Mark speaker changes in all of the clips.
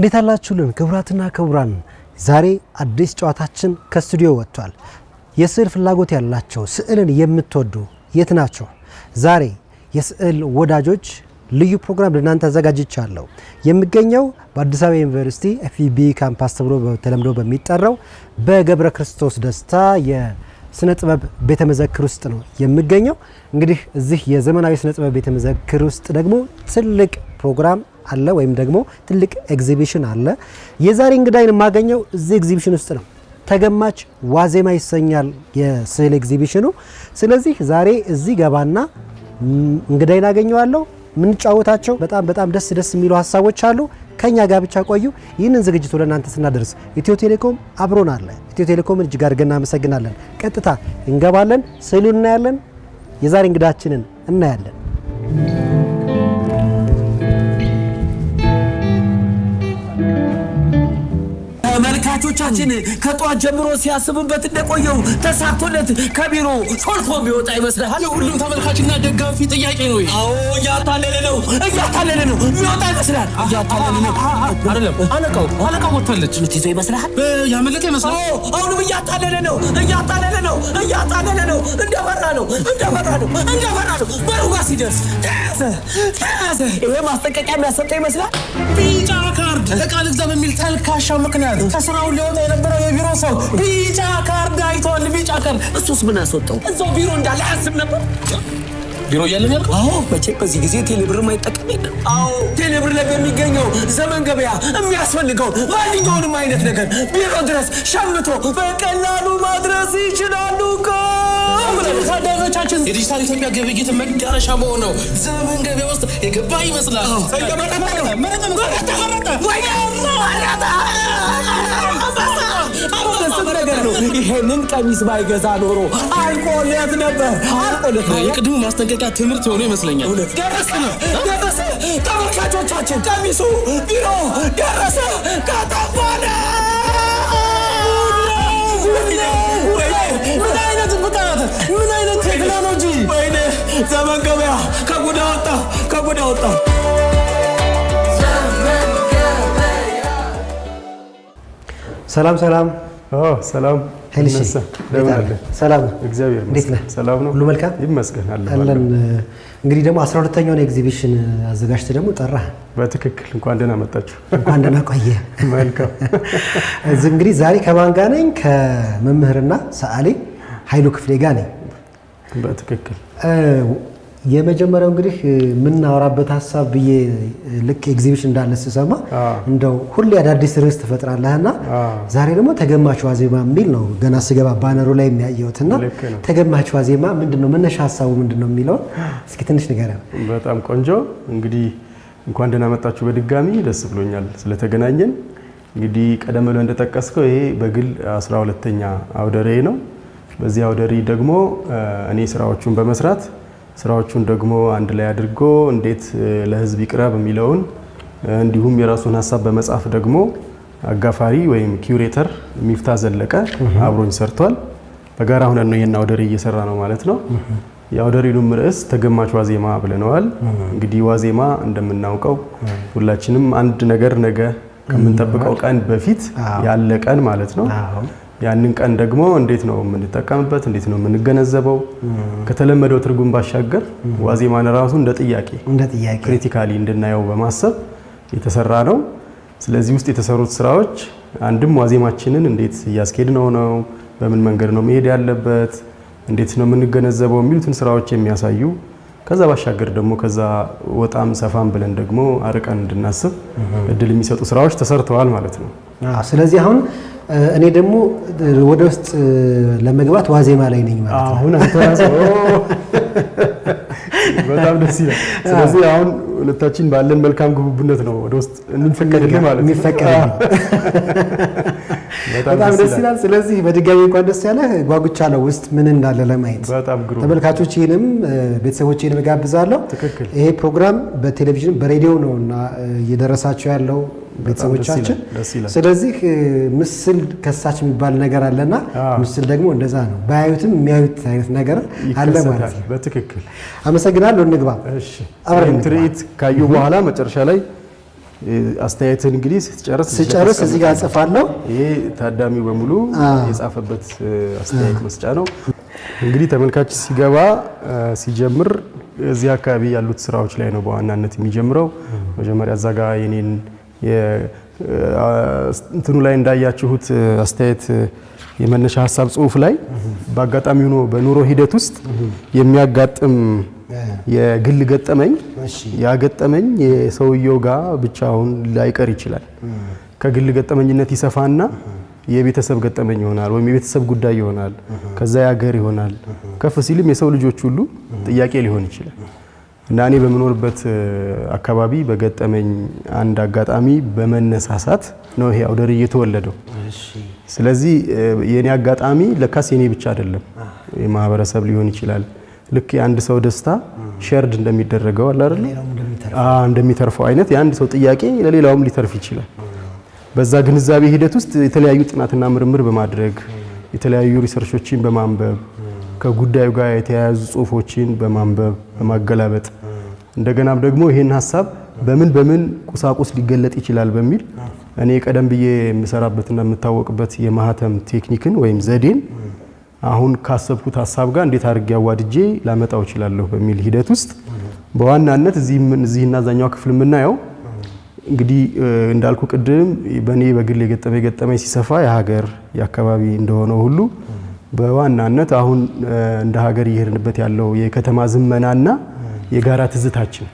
Speaker 1: እንዴት አላችሁልን ክቡራትና ክቡራን? ዛሬ አዲስ ጨዋታችን ከስቱዲዮ ወጥቷል። የስዕል ፍላጎት ያላቸው ስዕልን የምትወዱ የት ናቸው? ዛሬ የስዕል ወዳጆች ልዩ ፕሮግራም ለእናንተ አዘጋጅቻለሁ። የሚገኘው በአዲስ አበባ ዩኒቨርሲቲ ኤፍቢ ካምፓስ ተብሎ በተለምዶ በሚጠራው በገብረ ክርስቶስ ደስታ የስነ ጥበብ ቤተ መዘክር ውስጥ ነው የሚገኘው። እንግዲህ እዚህ የዘመናዊ ስነ ጥበብ ቤተ መዘክር ውስጥ ደግሞ ትልቅ ፕሮግራም አለ ወይም ደግሞ ትልቅ ኤግዚቢሽን አለ። የዛሬ እንግዳይን የማገኘው እዚህ ኤግዚቢሽን ውስጥ ነው። ተገማች ዋዜማ ይሰኛል የስዕል ኤግዚቢሽኑ። ስለዚህ ዛሬ እዚህ ገባና እንግዳይን አገኘዋለሁ። ምንጫወታቸው በጣም ደስ የሚሉ ሀሳቦች አሉ። ከኛ ጋር ብቻ ቆዩ። ይህንን ዝግጅት ወደ እናንተ ስናደርስ ኢትዮ ቴሌኮም አብሮን አለ። ኢትዮ ቴሌኮምን እጅግ አድርገን እናመሰግናለን። ቀጥታ እንገባለን፣ ስዕሉን እናያለን፣ የዛሬ እንግዳችንን እናያለን።
Speaker 2: ተመልካቾቻችን ከጧት ጀምሮ ሲያስቡበት እንደቆየው ተሳክቶለት ከቢሮ ሾልኮ ቢወጣ ይመስላል።
Speaker 3: ሁሉም ተመልካችና ደጋፊ ጥያቄ ነው።
Speaker 2: አዎ እያታለለ ነው የሚወጣ ይመስላል። እያታለለ ነው
Speaker 3: አይደለም። አለቃው ወጥታለች።
Speaker 2: ምትይዘው ይመስላል።
Speaker 3: ያመለጠ ይመስላል።
Speaker 2: አሁንም እያታለለ ነው። እንደፈራ ነው። በሩጋ ሲደርስ ተያዘ። ይሄ ማስጠንቀቂያ የሚያሰጠው ይመስላል።
Speaker 3: ቢጫ ካርድ ዕቃ ልግዛ በሚል ተልካሻ ምክንያት ከስራው ሊወጣ የነበረው የቢሮ ሰው ቢጫ ካርድ አይቷል። ቢጫ ካርድ
Speaker 2: እሱስ ምን አስወጣው? እዛው ቢሮ እንዳለ አያስብ ነበር።
Speaker 3: ቢሮ እያለን ያልከው?
Speaker 2: አዎ መቼም በዚህ ጊዜ ቴሌብር ማይጠቀም የለም። አዎ ቴሌብር ላይ በሚገኘው ዘመን ገበያ የሚያስፈልገው ማንኛውንም አይነት ነገር ቢሮ ድረስ ሸምቶ በቀላሉ ማድረስ ይችላሉ።
Speaker 3: ታዳሚዎቻችን የዲጂታል ኢትዮጵያ ግብይት መዳረሻ በሆነው ዘመን ገበያ ውስጥ የገባ ይመስላል።
Speaker 2: ይሄንን ቀሚስ ባይገዛ ኖሮ አልቆለት ነበር።
Speaker 3: የቅድሙ ማስጠንቀቂያ ትምህርት የሆነ ይመስለኛል።
Speaker 2: ደረሰ። ተመልካቾቻችን ቀሚሱ ቢሮ ደረሰ። ከተባለ
Speaker 3: ምን አይነት ቴክኖሎጂ!
Speaker 2: ወይኔ ዘመን ገበያ ከጉዳ ወጣ።
Speaker 1: ሰላም
Speaker 4: ሰላም
Speaker 1: ኃይልሽ ሰላም
Speaker 4: እግዚአብሔር ይመስገን። ሰላም ነው፣
Speaker 1: ሁሉ መልካም
Speaker 4: ይመስገን
Speaker 1: አለን። እንግዲህ ደግሞ 12ኛውን ኤግዚቢሽን አዘጋጅተህ ደግሞ ጠራህ።
Speaker 4: በትክክል እንኳን ደህና መጣችሁ።
Speaker 1: እንኳን ደህና ቆየ።
Speaker 4: መልካም።
Speaker 1: እንግዲህ ዛሬ ከማን ጋር ነኝ? ከመምህርና ሰዓሊ ኃይሉ ክፍሌ ጋር ነኝ።
Speaker 4: በትክክል
Speaker 1: የመጀመሪያው እንግዲህ የምናወራበት ሀሳብ ብዬ ልክ ኤግዚቢሽን እንዳለ ስሰማ እንደው ሁሌ አዳዲስ ርዕስ ትፈጥራለህና ዛሬ ደግሞ ተገማች ዋዜማ የሚል ነው ገና ስገባ ባነሩ ላይ የሚያየውትና ተገማች ዋዜማ ምንድነው? መነሻ ሀሳቡ ምንድነው የሚለውን እስኪ ትንሽ ንገረን።
Speaker 4: በጣም ቆንጆ። እንግዲህ እንኳን ደህና መጣችሁ በድጋሚ ደስ ብሎኛል ስለተገናኘን። እንግዲህ ቀደም ብሎ እንደጠቀስከው ይሄ በግል 12ኛ አውደ ርዕይ ነው። በዚህ አውደ ርዕይ ደግሞ እኔ ስራዎቹን በመስራት ስራዎቹን ደግሞ አንድ ላይ አድርጎ እንዴት ለህዝብ ይቅረብ የሚለውን እንዲሁም የራሱን ሀሳብ በመጻፍ ደግሞ አጋፋሪ ወይም ኪዩሬተር ሚፍታ ዘለቀ አብሮኝ ሰርቷል። በጋራ ሆነን ነው ይሄን አውደ ርዕይ እየሰራ ነው ማለት ነው። የአውደ ርዕዩም ርዕስ ተገማች ዋዜማ ብለነዋል። እንግዲህ ዋዜማ እንደምናውቀው ሁላችንም አንድ ነገር ነገ ከምንጠብቀው ቀን በፊት ያለ ቀን ማለት ነው። ያንን ቀን ደግሞ እንዴት ነው የምንጠቀምበት? እንዴት ነው የምንገነዘበው? ከተለመደው ትርጉም ባሻገር ዋዜማን ራሱ እንደ ጥያቄ ክሪቲካሊ እንድናየው በማሰብ የተሰራ ነው። ስለዚህ ውስጥ የተሰሩት ስራዎች አንድም ዋዜማችንን እንዴት እያስኬድነው ነው፣ በምን መንገድ ነው መሄድ ያለበት፣ እንዴት ነው የምንገነዘበው የሚሉትን ስራዎች የሚያሳዩ ከዛ ባሻገር ደግሞ ከዛ ወጣም ሰፋም ብለን ደግሞ አርቀን እንድናስብ እድል የሚሰጡ ስራዎች ተሰርተዋል ማለት ነው።
Speaker 1: ስለዚህ አሁን እኔ ደግሞ ወደ ውስጥ ለመግባት ዋዜማ ላይ ነኝ ማለት ነው።
Speaker 4: አሁን አተራሰው በጣም ደስ ይላል። ስለዚህ አሁን ሁለታችን ባለን መልካም ግቡብነት ነው ወደ ውስጥ እንፈቀድልህ ማለት ነው።
Speaker 1: በጣም ደስ ይላል። ስለዚህ በድጋሚ እንኳን ደስ ያለህ። ጓጉቻለሁ ውስጥ ምን እንዳለ ለማየት። ተመልካቾችንም ቤተሰቦችንም ጋብዛለሁ። ይሄ ፕሮግራም በቴሌቪዥን በሬዲዮ ነውና እየደረሳቸው ያለው ቤተሰቦቻችን። ስለዚህ ምስል ከሳች የሚባል ነገር አለና ምስል ደግሞ እንደዛ ነው። ባያዩትም የሚያዩት አይነት ነገር አለ ማለት ነው።
Speaker 4: በትክክል
Speaker 1: አመሰግናለሁ። እንግባ።
Speaker 4: እሺ፣ አብረን ትርኢት ካዩ በኋላ መጨረሻ ላይ አስተያየትን እንግዲህ
Speaker 1: ስጨርስ እዚህ ጋር ጽፋለሁ።
Speaker 4: ይሄ ታዳሚው በሙሉ የጻፈበት አስተያየት መስጫ ነው። እንግዲህ ተመልካች ሲገባ ሲጀምር እዚህ አካባቢ ያሉት ስራዎች ላይ ነው በዋናነት የሚጀምረው። መጀመሪያ እዛ ጋር የኔን እንትኑ ላይ እንዳያችሁት አስተያየት የመነሻ ሀሳብ ጽሁፍ ላይ በአጋጣሚ ሆኖ በኑሮ ሂደት ውስጥ የሚያጋጥም የግል ገጠመኝ ያገጠመኝ የሰውየው ጋር ብቻውን ላይቀር ይችላል። ከግል ገጠመኝነት ይሰፋና የቤተሰብ ገጠመኝ ይሆናል ወይም የቤተሰብ ጉዳይ ይሆናል። ከዛ ያገር ይሆናል። ከፍ ሲልም የሰው ልጆች ሁሉ ጥያቄ ሊሆን ይችላል። እና እኔ በምኖርበት አካባቢ በገጠመኝ አንድ አጋጣሚ በመነሳሳት ነው ይሄ አውደ ርዕይ የተወለደው። ስለዚህ የኔ አጋጣሚ ለካስ የኔ ብቻ አይደለም፣ የማህበረሰብ ሊሆን ይችላል። ልክ የአንድ ሰው ደስታ ሼርድ እንደሚደረገው አለ አይደል? እንደሚተርፈው አይነት የአንድ ሰው ጥያቄ ለሌላውም ሊተርፍ ይችላል። በዛ ግንዛቤ ሂደት ውስጥ የተለያዩ ጥናትና ምርምር በማድረግ የተለያዩ ሪሰርቾችን በማንበብ ከጉዳዩ ጋር የተያያዙ ጽሁፎችን በማንበብ በማገላበጥ እንደገናም ደግሞ ይሄን ሐሳብ በምን ቁሳቁስ ሊገለጥ ይችላል በሚል እኔ ቀደም ብዬ የምሰራበትና የምታወቅበት የማህተም ቴክኒክን ወይም ዘዴን አሁን ካሰብኩት ሐሳብ ጋር እንዴት አድርጌ አዋድጄ ላመጣው እችላለሁ በሚል ሂደት ውስጥ በዋናነት እዚህና እዛኛው ክፍል የምናየው እንግዲህ እንዳልኩ ቅድም በኔ በግል የገጠመኝ ሲሰፋ የሀገር የአካባቢ እንደሆነ ሁሉ በዋናነት አሁን እንደ ሀገር እየሄድንበት ያለው የከተማ ዝመናና የጋራ ትዝታችን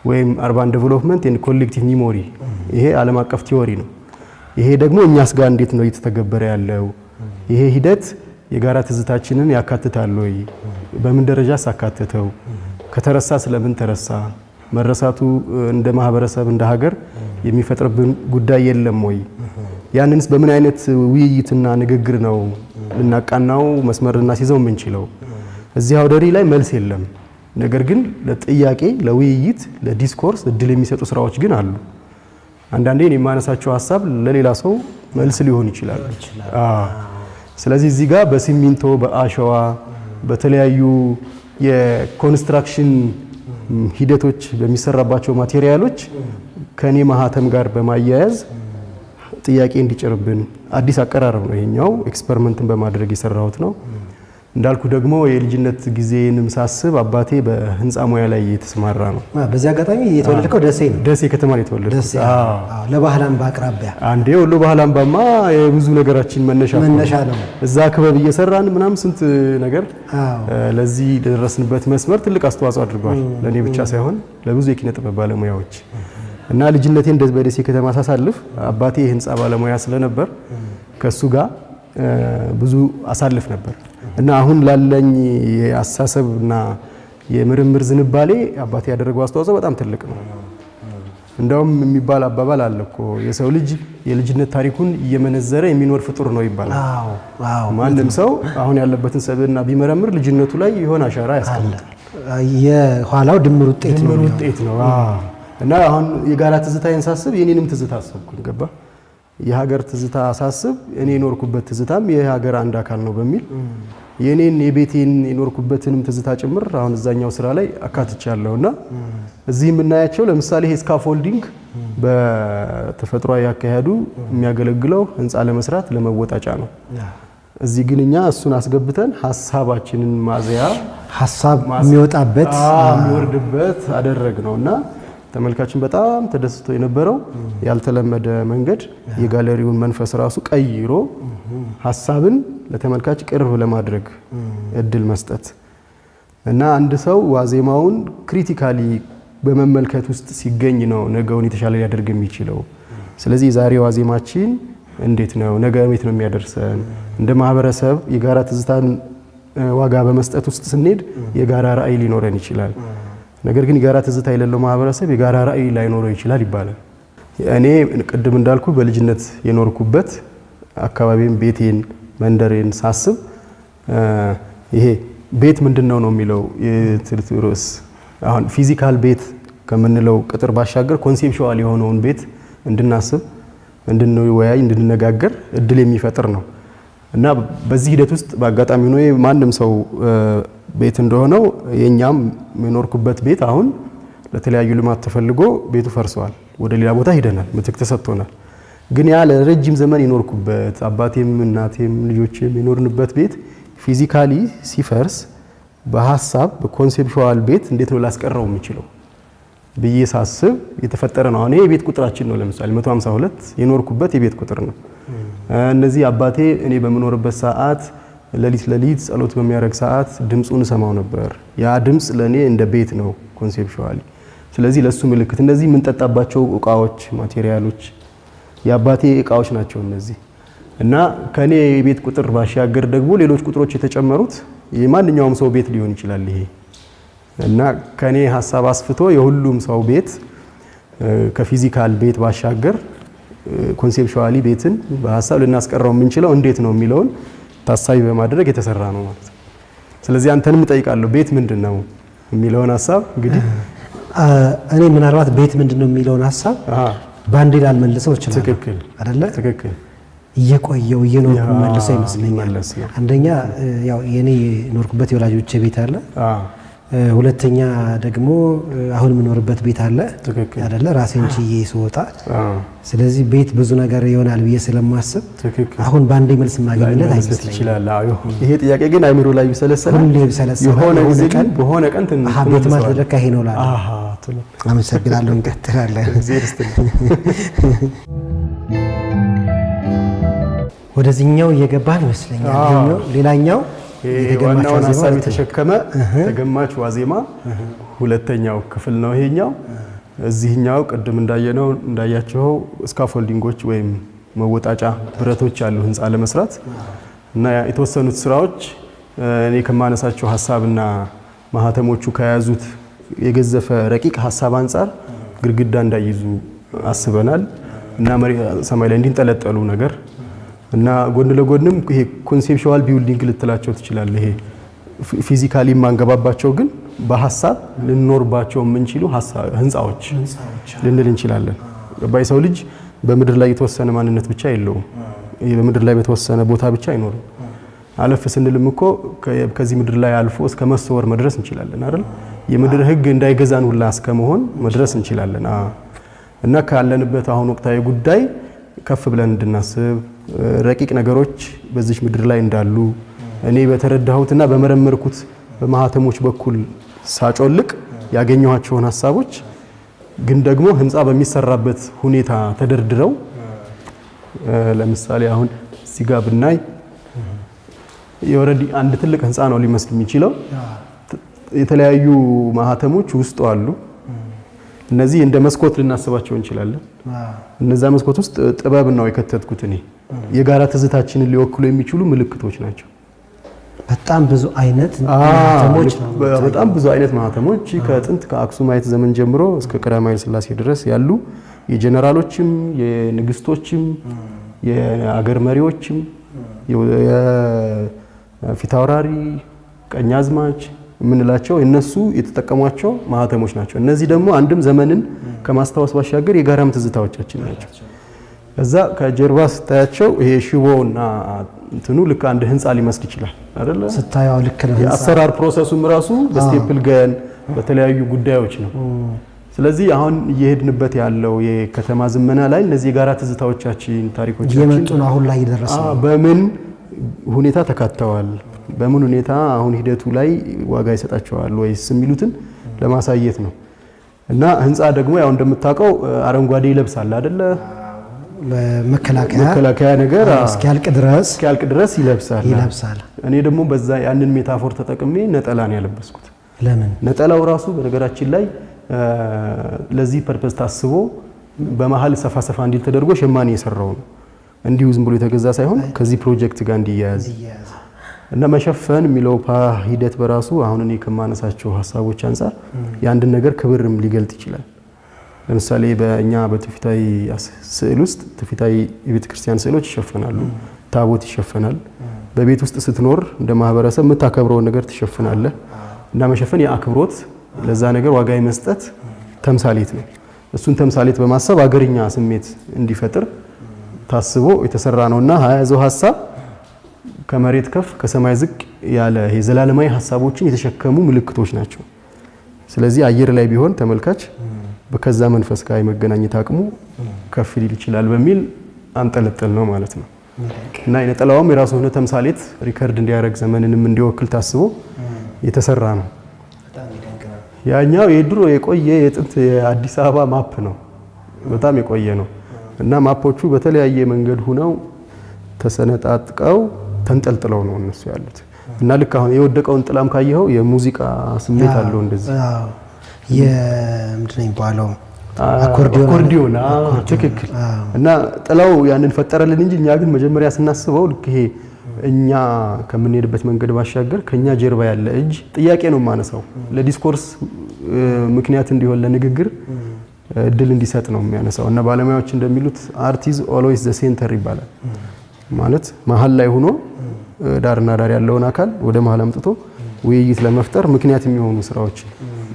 Speaker 4: ወይም አርባን ዴቨሎፕመንት ኤንድ ኮሌክቲቭ ሚሞሪ ይሄ ዓለም አቀፍ ቲዮሪ ነው። ይሄ ደግሞ እኛስ ጋር እንዴት ነው እየተተገበረ ያለው? ይሄ ሂደት የጋራ ትዝታችንን ያካትታል ወይ? በምን ደረጃ ሳካተተው? ከተረሳ ስለምን ተረሳ? መረሳቱ እንደ ማህበረሰብ እንደ ሀገር የሚፈጥርብን ጉዳይ የለም ወይ? ያንንስ በምን አይነት ውይይትና ንግግር ነው ልናቃናው መስመር ልናስይዘው የምንችለው? እዚህ አውደ ርዕይ ላይ መልስ የለም። ነገር ግን ለጥያቄ፣ ለውይይት፣ ለዲስኮርስ እድል የሚሰጡ ስራዎች ግን አሉ። አንዳንዴ የማነሳቸው ሀሳብ ለሌላ ሰው መልስ ሊሆን ይችላል። ስለዚህ እዚህ ጋር በሲሚንቶ በአሸዋ በተለያዩ የኮንስትራክሽን ሂደቶች በሚሰራባቸው ማቴሪያሎች ከኔ ማህተም ጋር በማያያዝ ጥያቄ እንዲጭርብን አዲስ አቀራረብ ነው። ይሄኛው ኤክስፐሪመንትን በማድረግ የሰራሁት ነው። እንዳልኩ ደግሞ የልጅነት ጊዜንም ሳስብ አባቴ በህንፃ ሙያ ላይ የተሰማራ ነው።
Speaker 1: በዚህ አጋጣሚ የተወለድከው ደሴ ነው?
Speaker 4: ደሴ ከተማ ነው የተወለድኩት።
Speaker 1: ለባህል አምባ አቅራቢያ።
Speaker 4: አንዴ ወሎ ባህል አምባማ የብዙ ነገራችን መነሻ ነው። እዛ ክበብ እየሰራን ምናምን ስንት ነገር ለዚህ ለደረስንበት መስመር ትልቅ አስተዋጽኦ አድርጓል። ለኔ ብቻ ሳይሆን ለብዙ የኪነ ጥበብ ባለሙያዎች እና ልጅነቴን እንደዚህ በደሴ ከተማ ሳሳልፍ አባቴ የህንፃ ባለሙያ ስለነበር ከሱ ጋር ብዙ አሳልፍ ነበር እና አሁን ላለኝ የአስተሳሰብና የምርምር ዝንባሌ አባቴ ያደረገው አስተዋጽኦ በጣም ትልቅ ነው። እንደውም የሚባል አባባል አለ እኮ የሰው ልጅ የልጅነት ታሪኩን እየመነዘረ የሚኖር ፍጡር ነው ይባላል። ማንም ሰው አሁን ያለበትን ሰብዕና ቢመረምር ልጅነቱ ላይ የሆነ አሻራ ያስቀምጣል።
Speaker 1: የኋላው ድምር ውጤት
Speaker 4: ነው። እና አሁን የጋራ ትዝታዬን ሳስብ የኔንም ትዝታ አሰብኩኝ። ገባ የሀገር ትዝታ ሳስብ እኔ የኖርኩበት ትዝታም የሀገር አንድ አካል ነው በሚል የኔን የቤቴን የኖርኩበትንም ትዝታ ጭምር አሁን እዛኛው ስራ ላይ አካትቻለሁና እዚህ የምናያቸው ለምሳሌ ይሄ ስካፎልዲንግ በተፈጥሯዊ ያካሄዱ የሚያገለግለው ህንፃ ለመስራት ለመወጣጫ ነው። እዚህ ግን እኛ እሱን አስገብተን ሐሳባችንን ማዘያ
Speaker 1: ሐሳብ የሚወጣበት
Speaker 4: የሚወርድበት አደረግ ነውና ተመልካችን በጣም ተደስቶ የነበረው ያልተለመደ መንገድ የጋለሪውን መንፈስ ራሱ ቀይሮ ሐሳብን ለተመልካች ቅርብ ለማድረግ እድል መስጠት እና አንድ ሰው ዋዜማውን ክሪቲካሊ በመመልከት ውስጥ ሲገኝ ነው ነገውን የተሻለ ሊያደርግ የሚችለው። ስለዚህ ዛሬ ዋዜማችን እንዴት ነው ነገ የት ነው የሚያደርሰን? እንደ ማህበረሰብ የጋራ ትዝታን ዋጋ በመስጠት ውስጥ ስንሄድ የጋራ ራዕይ ሊኖረን ይችላል። ነገር ግን የጋራ ትዝታ የሌለው ማህበረሰብ የጋራ ራዕይ ላይኖረው ይችላል ይባላል። እኔ ቅድም እንዳልኩ በልጅነት የኖርኩበት አካባቢን ቤቴን መንደሬን ሳስብ ይሄ ቤት ምንድነው ነው የሚለው የትርት ርዕስ አሁን ፊዚካል ቤት ከምንለው ቅጥር ባሻገር ኮንሴፕቹዋል የሆነውን ቤት እንድናስብ እንድንወያይ እንድንነጋገር እድል የሚፈጥር ነው እና በዚህ ሂደት ውስጥ በአጋጣሚ ነው ማንም ሰው ቤት እንደሆነው የኛም የኖርኩበት ቤት አሁን ለተለያዩ ልማት ተፈልጎ ቤቱ ፈርሷል። ወደ ሌላ ቦታ ሄደናል፣ ምትክ ተሰጥቶናል። ግን ያ ለረጅም ዘመን የኖርኩበት አባቴም እናቴም ልጆቼም የኖርንበት ቤት ፊዚካሊ ሲፈርስ በሐሳብ በኮንሴፕቹዋል ቤት እንዴት ነው ላስቀረው የምችለው ብዬ ሳስብ የተፈጠረ ነው። አሁን የቤት ቁጥራችን ነው ለምሳሌ 152 የኖርኩበት የቤት ቁጥር ነው። እነዚህ አባቴ እኔ በመኖርበት ሰዓት ለሊት ጸሎት በሚያደርግ ሰዓት ድምጹን ሰማው ነበር። ያ ድምጽ ለኔ እንደ ቤት ነው ኮንሴፕቹዋሊ። ስለዚህ ለሱ ምልክት እንደዚህ የምንጠጣባቸው እቃዎች ማቴሪያሎች የአባቴ እቃዎች ናቸው እነዚህ እና ከኔ የቤት ቁጥር ባሻገር ደግሞ ሌሎች ቁጥሮች የተጨመሩት የማንኛውም ሰው ቤት ሊሆን ይችላል ይሄ እና ከኔ ሐሳብ አስፍቶ የሁሉም ሰው ቤት ከፊዚካል ቤት ባሻገር ኮንሴፕቹዋሊ ቤትን በሐሳብ ልናስቀረው የምንችለው እንዴት ነው የሚለውን ታሳቢ በማድረግ የተሰራ ነው ማለት ነው። ስለዚህ አንተንም እጠይቃለሁ ቤት ምንድነው የሚለውን ሐሳብ እንግዲህ
Speaker 1: እኔ ምናልባት ቤት ምንድነው የሚለውን ሐሳብ ባንዴ ላልመልሰው እችላለሁ።
Speaker 4: ትክክል
Speaker 1: አይደለ?
Speaker 4: ትክክል።
Speaker 1: እየቆየው እየኖርኩ መልሰው ይመስለኛል። አንደኛ ያው የኔ ኖርኩበት የወላጆቼ ቤት አለ። ሁለተኛ ደግሞ አሁን የምኖርበት ቤት አለ አይደለ? ራሴን ችዬ ስወጣ ስለዚህ ቤት ብዙ ነገር ይሆናል ብዬ ስለማስብ አሁን ባንዴ መልስ ማግኘት አይመስለኝም ይችላል።
Speaker 4: ይሄ ጥያቄ ግን አይምሮ ላይ ይሰለሰላል።
Speaker 1: ሁሌ ይሰለሰላል።
Speaker 4: የሆነ ጊዜ ግን በሆነ ቀን
Speaker 1: ቤት ማለት ለካ ይሄ ነው ላለ አመሰግናለሁ። እንቀጥላለን። ወደዚህኛው እየገባን ይመስለኛል። ሌላኛው
Speaker 4: ዋናውን ሐሳብ የተሸከመ ተገማች ዋዜማ ሁለተኛው ክፍል ነው ይሄኛው። እዚህኛው ቅድም እንዳያቸው ስካፎልዲንጎች ወይም መወጣጫ ብረቶች ያሉ ህንፃ ለመስራት እና የተወሰኑት ስራዎች እኔ ከማነሳቸው ሐሳብና ማህተሞቹ ከያዙት የገዘፈ ረቂቅ ሐሳብ አንፃር ግድግዳ እንዳይዙ አስበናል እና ሰማይ ላይ እንዲንጠለጠሉ ነገር እና ጎን ለጎንም ይሄ ኮንሴፕቹዋል ቢልዲንግ ልትላቸው ትችላለህ። ይሄ ፊዚካሊ ማንገባባቸው ግን በሐሳብ ልንኖርባቸው የምንችሉ ህንፃዎች ልንል እንችላለን። ሰው ልጅ በምድር ላይ የተወሰነ ማንነት ብቻ የለውም። በምድር ላይ በተወሰነ ቦታ ብቻ አይኖርም። አለፍ ስንልም እኮ ከዚህ ምድር ላይ አልፎ እስከ መሰወር መድረስ እንችላለን አይደል? የምድር ህግ እንዳይገዛን ሁላ እስከ መሆን መድረስ እንችላለን። እና ካለንበት አሁን ወቅታዊ ጉዳይ ከፍ ብለን እንድናስብ ረቂቅ ነገሮች በዚህ ምድር ላይ እንዳሉ እኔ በተረዳሁትና በመረመርኩት በማህተሞች በኩል ሳጮልቅ ያገኘኋቸውን ሐሳቦች ግን ደግሞ ህንፃ በሚሰራበት ሁኔታ ተደርድረው ለምሳሌ አሁን እዚህ ጋር ብናይ የወረዲ አንድ ትልቅ ህንፃ ነው ሊመስል የሚችለው። የተለያዩ ማህተሞች ውስጡ አሉ። እነዚህ እንደ መስኮት ልናስባቸው እንችላለን። እነዛ መስኮት ውስጥ ጥበብ ነው የከተትኩት እኔ። የጋራ ትዝታችንን ሊወክሉ የሚችሉ ምልክቶች ናቸው።
Speaker 1: በጣም ብዙ አይነት ማህተሞች ነው።
Speaker 4: በጣም ብዙ አይነት ማህተሞች ከጥንት ከአክሱማይት ዘመን ጀምሮ እስከ ቀዳማዊ ሥላሴ ድረስ ያሉ የጀነራሎችም የንግስቶችም የአገር መሪዎችም የፊታውራሪ ቀኛዝማች የምንላቸው እነሱ የተጠቀሟቸው ማህተሞች ናቸው። እነዚህ ደግሞ አንድም ዘመንን ከማስታወስ ባሻገር የጋራም ትዝታዎቻችን ናቸው። እዛ ከጀርባ ስታያቸው ይሄ ሽቦና እንትኑ ልክ አንድ ህንፃ ሊመስል ይችላል አይደለ?
Speaker 1: ስታያው ልክ ነው።
Speaker 4: የአሰራር ፕሮሰሱም ራሱ በስቴፕል ገን በተለያዩ ጉዳዮች ነው። ስለዚህ አሁን እየሄድንበት ያለው የከተማ ዝመና ላይ እነዚህ የጋራ ትዝታዎቻችን ታሪኮቻችን
Speaker 1: የመጡ ነው አሁን ላይ እየደረሰ ነው።
Speaker 4: በምን ሁኔታ ተካተዋል፣ በምን ሁኔታ አሁን ሂደቱ ላይ ዋጋ ይሰጣቸዋል ወይስ የሚሉትን ለማሳየት ነው። እና ህንፃ ደግሞ ያው እንደምታውቀው አረንጓዴ ይለብሳል አይደለ? መከላከያ ነገር እስኪያልቅ ድረስ ይለብሳል። እኔ ደግሞ በዛ ያንን ሜታፎር ተጠቅሜ ነጠላን ያለበስኩት።
Speaker 1: ለምን?
Speaker 4: ነጠላው ራሱ በነገራችን ላይ ለዚህ ፐርፐስ ታስቦ በመሃል ሰፋ እንዲል ተደርጎ ሸማኔ የሰራው ነው። እንዲሁ ዝም ብሎ የተገዛ ሳይሆን ከዚህ ፕሮጀክት ጋር እንዲያያዝ እና መሸፈን የሚለው ሂደት በራሱ አሁን እኔ ከማነሳቸው ሐሳቦች አንፃር የአንድን ነገር ክብርም ሊገልጥ ይችላል። ለምሳሌ በእኛ በትውፊታዊ ስዕል ውስጥ ትውፊታዊ የቤተ ክርስቲያን ስዕሎች ይሸፈናሉ፣ ታቦት ይሸፈናል። በቤት ውስጥ ስትኖር እንደ ማህበረሰብ የምታከብረውን ነገር ትሸፍናለህ እና መሸፈን የአክብሮት ለዛ ነገር ዋጋ የመስጠት ተምሳሌት ነው። እሱን ተምሳሌት በማሰብ አገርኛ ስሜት እንዲፈጥር ታስቦ የተሰራ ነውና የያዘው ሐሳብ ከመሬት ከፍ ከሰማይ ዝቅ ያለ የዘላለማዊ ሐሳቦችን የተሸከሙ ምልክቶች ናቸው። ስለዚህ አየር ላይ ቢሆን ተመልካች በከዛ መንፈስ ጋር የመገናኘት አቅሙ ከፍ ሊል ይችላል በሚል አንጠለጥል ነው ማለት ነው። እና የነጠላውም የራሱ ሆነ ተምሳሌት ሪከርድ እንዲያደርግ ዘመንንም እንዲወክል ታስቦ የተሰራ ነው። ያኛው የድሮ የቆየ የጥንት የአዲስ አበባ ማፕ ነው። በጣም የቆየ ነው እና ማፖቹ በተለያየ መንገድ ሆነው ተሰነጣጥቀው ተንጠልጥለው ነው እነሱ ያሉት እና ልክ አሁን የወደቀውን ጥላም ካየኸው የሙዚቃ ስሜት አለው እንደዚህ
Speaker 1: የምንድነው የሚባለው
Speaker 4: አኮርዲዮን ትክክል። እና ጥላው ያንን ፈጠረልን እንጂ እኛ ግን መጀመሪያ ስናስበው ልክ ይሄ እኛ ከምንሄድበት መንገድ ባሻገር ከኛ ጀርባ ያለ እጅ ጥያቄ ነው ማነሳው ለዲስኮርስ ምክንያት እንዲሆን ለንግግር እድል እንዲሰጥ ነው የሚያነሳው። እና ባለሙያዎች እንደሚሉት አርት ኢዝ ኦልዌይስ ዘ ሴንተር ይባላል። ማለት መሀል ላይ ሆኖ ዳርና ዳር ያለውን አካል ወደ መሀል አምጥቶ ውይይት ለመፍጠር ምክንያት የሚሆኑ ስራዎች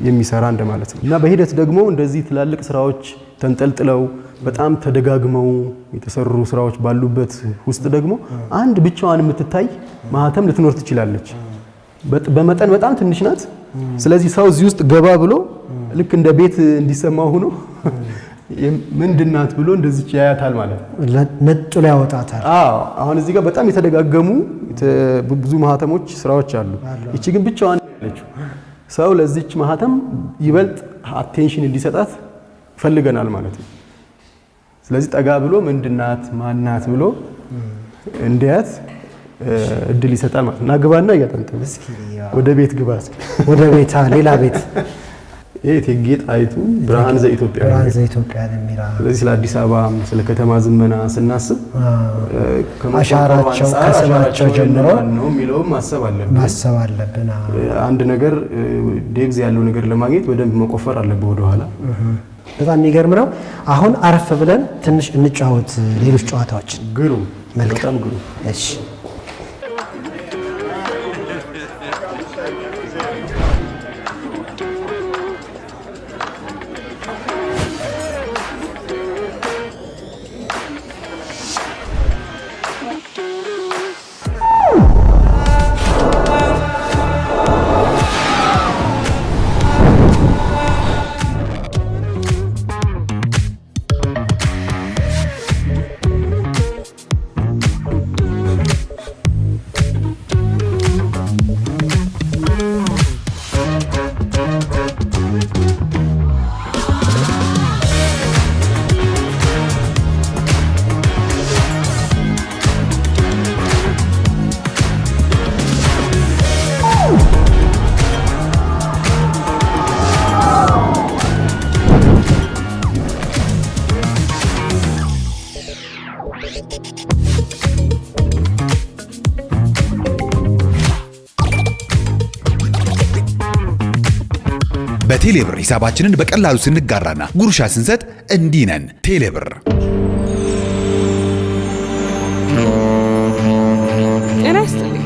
Speaker 4: የሚሰራ እንደማለት ነው። እና በሂደት ደግሞ እንደዚህ ትላልቅ ስራዎች ተንጠልጥለው በጣም ተደጋግመው የተሰሩ ስራዎች ባሉበት ውስጥ ደግሞ አንድ ብቻዋን የምትታይ ማህተም ልትኖር ትችላለች። በመጠን በጣም ትንሽ ናት። ስለዚህ ሰው እዚህ ውስጥ ገባ ብሎ ልክ እንደ ቤት እንዲሰማው ሆኖ ምንድናት ብሎ እንደዚህ ያያታል ማለት ነው።
Speaker 1: ነጥሎ ያወጣታል።
Speaker 4: አሁን እዚህ ጋር በጣም የተደጋገሙ ብዙ ማህተሞች ስራዎች አሉ። እቺ ግን ብቻዋን ያለችው ሰው ለዚች ማህተም ይበልጥ አቴንሽን እንዲሰጣት ፈልገናል ማለት ነው። ስለዚህ ጠጋ ብሎ ምንድናት ማናት ብሎ እንዲያት እድል ይሰጣል ማለት ነው። እና ግባና እያጠንተን እስኪ ወደ ቤት ግባ እስኪ
Speaker 1: ወደ ቤት ሌላ ቤት
Speaker 4: ይሄ እቴጌ ጣይቱ ብርሃን ዘኢትዮጵያ
Speaker 1: የሚራ
Speaker 4: ስለዚህ ስለ አዲስ አበባ ስለ ከተማ ዝመና ስናስብ
Speaker 1: አሻራቸው ከስማቸው ጀምሮ
Speaker 4: ነው የሚለውም ማሰብ አለብን። አንድ ነገር ዴብዝ ያለው ነገር ለማግኘት በደንብ መቆፈር አለበት ወደ ኋላ።
Speaker 1: በጣም የሚገርም ነው። አሁን አረፍ ብለን ትንሽ እንጫወት ሌሎች ጨዋታዎች።
Speaker 4: ግሩም
Speaker 1: መልካም ግሩም። እሺ
Speaker 5: በቴሌብር ሂሳባችንን በቀላሉ ስንጋራና ጉርሻ ስንሰጥ እንዲህ ነን። ቴሌብር
Speaker 6: ጤና ይስጥልኝ።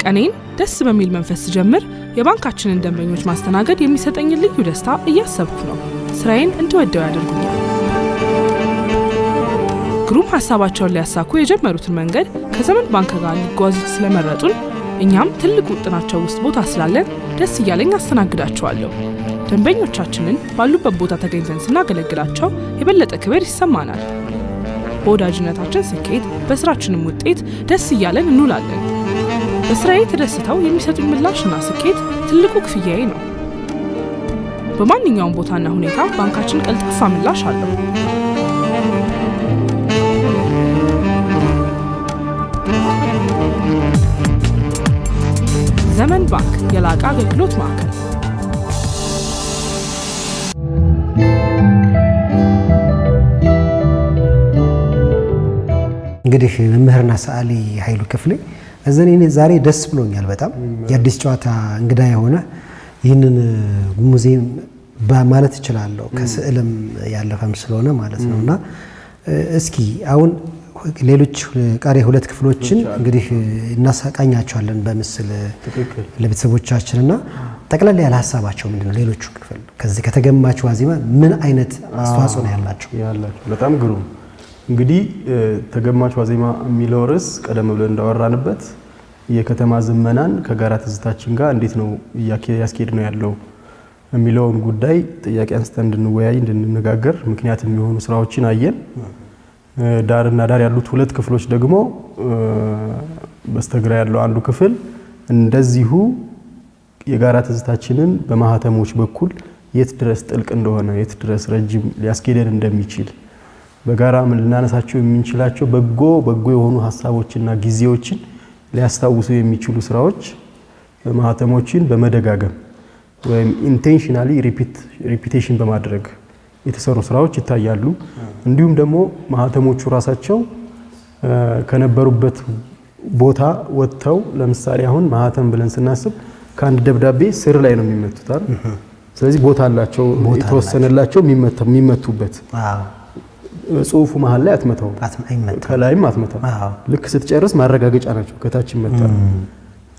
Speaker 6: ቀኔን ደስ በሚል መንፈስ ጀምር የባንካችንን ደንበኞች ማስተናገድ የሚሰጠኝ ልዩ ደስታ እያሰብኩ ነው። ስራዬን እንድወደው ያደርጉኛል። ግሩም ሐሳባቸውን ሊያሳኩ የጀመሩትን መንገድ ከዘመን ባንክ ጋር ሊጓዙት ስለመረጡን እኛም ትልቅ ውጥናቸው ውስጥ ቦታ ስላለን ደስ እያለኝ አስተናግዳቸዋለሁ። ደንበኞቻችንን ባሉበት ቦታ ተገኝተን ስናገለግላቸው የበለጠ ክብር ይሰማናል። በወዳጅነታችን ስኬት፣ በስራችንም ውጤት ደስ እያለን እንውላለን። በስራዬ ተደስተው የሚሰጡኝ ምላሽና ስኬት ትልቁ ክፍያዬ ነው። በማንኛውም ቦታና ሁኔታ ባንካችን ቀልጣፋ ምላሽ አለው። ዘመን ባንክ የላቀ አገልግሎት ማዕከል።
Speaker 1: እንግዲህ መምህርና ሰዓሊ ኃይሉ ክፍሌ እኔ ዛሬ ደስ ብሎኛል በጣም የአዲስ ጨዋታ እንግዳ የሆነ ይህንን ሙዚየም ማለት እችላለሁ ከስዕልም ያለፈም ስለሆነ ማለት ነውና እስኪ አሁን ሌሎች ቀሪ ሁለት ክፍሎችን እንግዲህ እናሳቃኛቸዋለን በምስል ለቤተሰቦቻችንና ጠቅላላ ያለ ሐሳባቸው ምንድነው ሌሎቹ ክፍል ከዚህ ከተገማቹ ዋዜማ ምን አይነት አስተዋጽኦ ነው ያላቸው?
Speaker 4: በጣም ግሩም። እንግዲህ ተገማቹ ዋዜማ የሚለው ርዕስ ቀደም ብለን እንዳወራንበት የከተማ ዝመናን ከጋራ ትዝታችን ጋር እንዴት ነው ያስኬድ ነው ያለው የሚለውን ጉዳይ ጥያቄ አንስተን እንድንወያይ እንድንነጋገር ምክንያት የሚሆኑ ስራዎችን አየን። ዳርና ዳር ያሉት ሁለት ክፍሎች ደግሞ በስተግራ ያለው አንዱ ክፍል እንደዚሁ የጋራ ትዝታችንን በማህተሞች በኩል የት ድረስ ጥልቅ እንደሆነ የት ድረስ ረጅም ሊያስኬደን እንደሚችል በጋራ ምን ልናነሳቸው የምንችላቸው በጎ የሆኑ ሐሳቦችና ጊዜዎችን ሊያስታውሱ የሚችሉ ስራዎች በማህተሞችን በመደጋገም ወይም ኢንቴንሽናሊ ሪፒቴሽን በማድረግ የተሰሩ ስራዎች ይታያሉ። እንዲሁም ደግሞ ማህተሞቹ ራሳቸው ከነበሩበት ቦታ ወጥተው ለምሳሌ አሁን ማህተም ብለን ስናስብ ከአንድ ደብዳቤ ስር ላይ ነው የሚመቱት አይደል? ስለዚህ ቦታ አላቸው የተወሰነላቸው የሚመቱበት። ጽሁፉ መሃል ላይ አትመታው ከላይም አትመታው። ልክ ስትጨርስ ማረጋገጫ ናቸው ከታች ይመታሉ።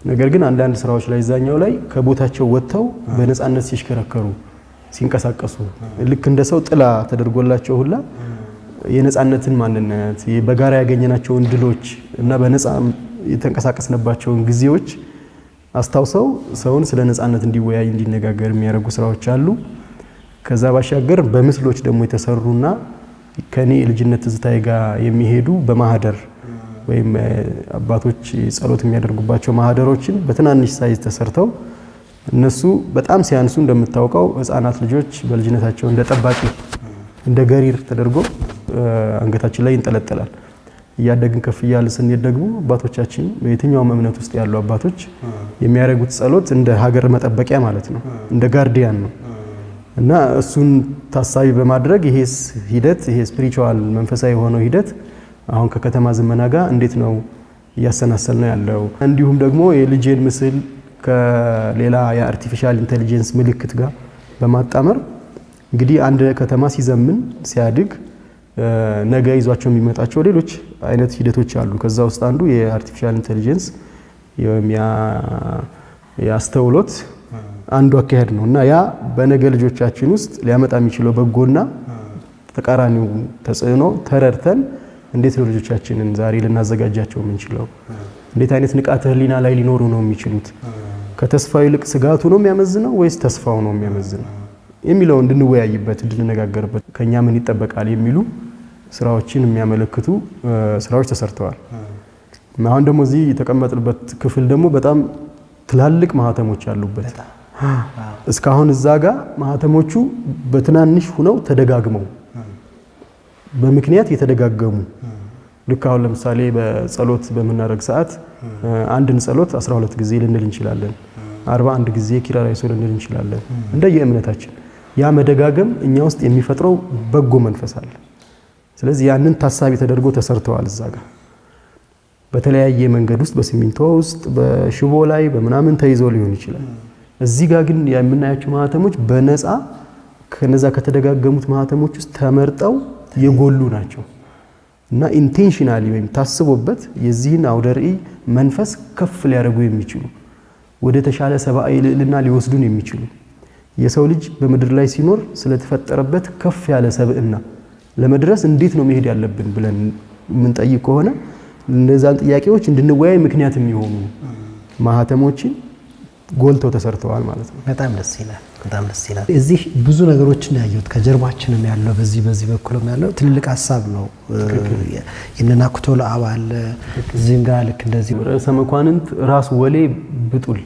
Speaker 4: ነገር ግን አንዳንድ ስራዎች ላይ ዛኛው ላይ ከቦታቸው ወጥተው በነፃነት ሲሽከረከሩ ሲንቀሳቀሱ ልክ እንደ ሰው ጥላ ተደርጎላቸው ሁላ የነፃነትን ማንነት በጋራ ያገኘናቸውን ድሎች እና በነፃ የተንቀሳቀስነባቸውን ጊዜዎች አስታውሰው ሰውን ስለ ነፃነት እንዲወያይ እንዲነጋገር የሚያደርጉ ስራዎች አሉ። ከዛ ባሻገር በምስሎች ደግሞ የተሰሩና ከኔ ልጅነት ትዝታዬ ጋር የሚሄዱ በማህደር ወይም አባቶች ጸሎት የሚያደርጉባቸው ማህደሮችን በትናንሽ ሳይዝ ተሰርተው እነሱ በጣም ሲያንሱ እንደምታውቀው ህፃናት ልጆች በልጅነታቸው እንደ ጠባቂ እንደ ገሪር ተደርጎ አንገታችን ላይ ይንጠለጠላል። እያደግን ከፍ እያልን ስንሄድ ደግሞ አባቶቻችን በየትኛውም እምነት ውስጥ ያሉ አባቶች የሚያደርጉት ጸሎት እንደ ሀገር መጠበቂያ ማለት ነው፣ እንደ ጋርዲያን ነው እና እሱን ታሳቢ በማድረግ ይሄ ስፒሪቹዋል መንፈሳዊ የሆነው ሂደት አሁን ከከተማ ዘመና ጋር እንዴት ነው እያሰናሰል ነው ያለው። እንዲሁም ደግሞ የልጄን ምስል ከሌላ የአርቲፊሻል ኢንተለጀንስ ምልክት ጋር በማጣመር እንግዲህ አንድ ከተማ ሲዘምን ሲያድግ ነገ ይዟቸው የሚመጣቸው ሌሎች አይነት ሂደቶች አሉ። ከዛ ውስጥ አንዱ የአርቲፊሻል ኢንተለጀንስ የአስተውሎት አንዱ አካሄድ ነው እና ያ በነገ ልጆቻችን ውስጥ ሊያመጣ የሚችለው በጎና ተቃራኒው ተጽዕኖ ተረድተን እንዴት ነው ልጆቻችንን ዛሬ ልናዘጋጃቸው የምንችለው? እንዴት አይነት ንቃተ ህሊና ላይ ሊኖሩ ነው የሚችሉት? ከተስፋው ይልቅ ስጋቱ ነው የሚያመዝነው ወይስ ተስፋው ነው የሚያመዝነው የሚለው እንድንወያይበት እንድንነጋገርበት ከኛ ምን ይጠበቃል የሚሉ ስራዎችን የሚያመለክቱ ስራዎች ተሰርተዋል። አሁን ደግሞ እዚህ የተቀመጥንበት ክፍል ደግሞ በጣም ትላልቅ ማህተሞች ያሉበት እስካሁን እዛ ጋር ማህተሞቹ በትናንሽ ሆነው ተደጋግመው በምክንያት የተደጋገሙ ልክ አሁን ለምሳሌ በጸሎት በመናረግ ሰዓት አንድን ጸሎት 12 ጊዜ ልንል እንችላለን፣ 41 ጊዜ ኪራራይሶ ልንል እንችላለን እንደየእምነታችን። ያ መደጋገም እኛ ውስጥ የሚፈጥረው በጎ መንፈስ አለ። ስለዚህ ያንን ታሳቢ ተደርጎ ተሰርተዋል። እዛ ጋር በተለያየ መንገድ ውስጥ በሲሚንቶ ውስጥ በሽቦ ላይ በመናምን ተይዘው ሊሆን ይችላል። እዚህ ጋር ግን የምናያቸው ማህተሞች በነፃ ከነዛ ከተደጋገሙት ማህተሞች ውስጥ ተመርጠው የጎሉ ናቸው እና ኢንቴንሽናሊ ወይም ታስቦበት የዚህን አውደ ርዕይ መንፈስ ከፍ ሊያደርጉ የሚችሉ ወደ ተሻለ ሰብአዊ ልዕልና ሊወስዱን የሚችሉ የሰው ልጅ በምድር ላይ ሲኖር ስለተፈጠረበት ከፍ ያለ ሰብዕና ለመድረስ እንዴት ነው መሄድ ያለብን ብለን የምንጠይቅ ከሆነ እነዛን ጥያቄዎች እንድንወያይ ምክንያት የሚሆኑ ማህተሞችን ጎልተው ተሰርተዋል ማለት ነው።
Speaker 1: በጣም ደስ ይላል። በጣም ደስ ይላል። እዚህ ብዙ ነገሮችን ያዩት ከጀርባችንም ያለው በዚህ በኩልም ያለው ትልቅ ሀሳብ ነው። የነናኩቶ ለአብ አለ እዚህም ጋር ልክ እንደዚህ
Speaker 4: ርዕሰ መኳንንት ራስ ወሌ ብጡል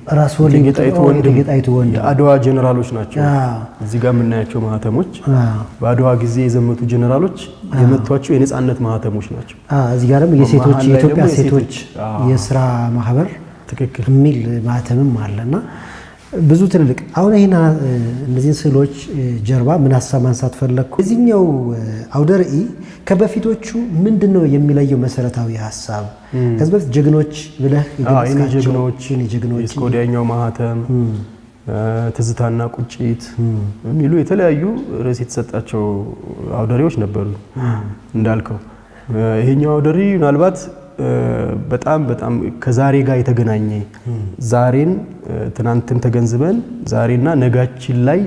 Speaker 1: ጌጣይቱ ወንድ
Speaker 4: የአድዋ ጀነራሎች ናቸው። እዚህ ጋር የምናያቸው ማህተሞች በአድዋ ጊዜ የዘመቱ ጀነራሎች የመቷቸው የነጻነት ማህተሞች ናቸው።
Speaker 1: እዚህ ጋር ደግሞ የሴቶች የኢትዮጵያ ሴቶች የስራ ማህበር ትክክል የሚል ማህተምም አለና ብዙ ትልልቅ አሁን ይሄና እነዚህን ስዕሎች ጀርባ ምን ሀሳብ ማንሳት ፈለኩ። እዚህኛው አውደ ርዕይ ከበፊቶቹ ምንድነው የሚለየው መሰረታዊ ሀሳብ? ከዚህ በፊት ጀግኖች ብለህ
Speaker 4: ጀግኖች የስኮዲያኛው ማህተም ትዝታና ቁጭት የሚሉ የተለያዩ ርዕስ የተሰጣቸው አውደ ርዕዮች ነበሩ እንዳልከው። ይሄኛው አውደ ርዕይ ምናልባት በጣም ከዛሬ ጋር የተገናኘ ዛሬን ትናንትን ተገንዝበን ዛሬና ነጋችን ላይ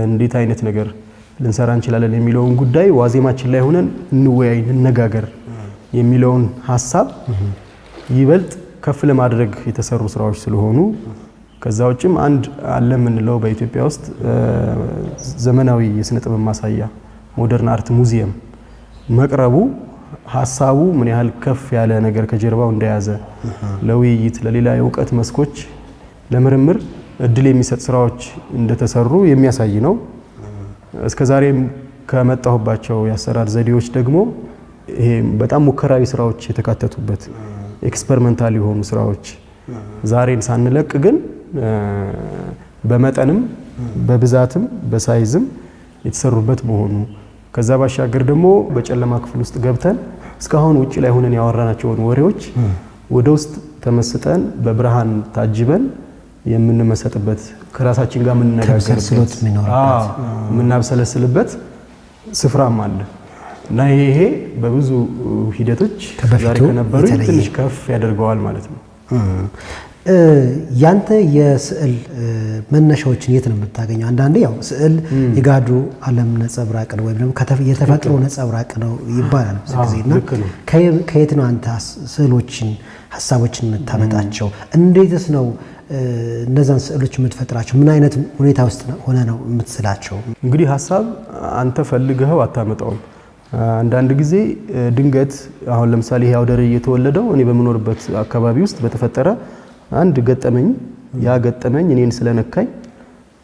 Speaker 4: እንዴት አይነት ነገር ልንሰራ እንችላለን የሚለውን ጉዳይ ዋዜማችን ላይ ሆነን እንወያይ እንነጋገር የሚለውን ሐሳብ ይበልጥ ከፍ ለማድረግ የተሰሩ ስራዎች ስለሆኑ ከዛ ውጭም አንድ አለ የምንለው በኢትዮጵያ ውስጥ ዘመናዊ የስነ ጥበብ ማሳያ ሞደርን አርት ሙዚየም መቅረቡ ሐሳቡ ምን ያህል ከፍ ያለ ነገር ከጀርባው እንደያዘ ለውይይት ለሌላ የእውቀት መስኮች ለምርምር እድል የሚሰጥ ስራዎች እንደተሰሩ የሚያሳይ ነው። እስከዛሬም ከመጣሁባቸው የአሰራር ዘዴዎች ደግሞ ይሄ በጣም ሙከራዊ ስራዎች የተካተቱበት ኤክስፐሪመንታል የሆኑ ስራዎች ዛሬን ሳንለቅ ግን በመጠንም በብዛትም በሳይዝም የተሰሩበት መሆኑ ከዛ ባሻገር ደግሞ በጨለማ ክፍል ውስጥ ገብተን እስካሁን ውጪ ላይ ሆነን ያወራናቸውን ወሬዎች ወደ ውስጥ ተመስጠን በብርሃን ታጅበን የምንመሰጥበት ከራሳችን ጋር የምንነጋገርበት የምናብሰለስልበት ስፍራም አለ እና ይሄ በብዙ ሂደቶች ዛሬ ከነበሩ ትንሽ ከፍ ያደርገዋል ማለት ነው።
Speaker 1: ያንተ የስዕል መነሻዎችን የት ነው የምታገኘው? አንዳንዴ ያው ስዕል የጋዱ ዓለም ነጸብራቅ ነው ወይም ደግሞ የተፈጥሮ ነጸብራቅ ነው ይባላል ብዙ ጊዜና ከየት ነው አንተ ስዕሎችን ሀሳቦችን የምታመጣቸው? እንዴትስ ነው እነዛን ስዕሎች የምትፈጥራቸው? ምን አይነት ሁኔታ ውስጥ ሆነ ነው የምትስላቸው?
Speaker 4: እንግዲህ ሀሳብ አንተ ፈልገኸው አታመጣውም። አንዳንድ ጊዜ ድንገት አሁን ለምሳሌ ይሄ አውደ ርዕይ የተወለደው እኔ በምኖርበት አካባቢ ውስጥ በተፈጠረ አንድ ገጠመኝ ያ ገጠመኝ እኔን ስለነካኝ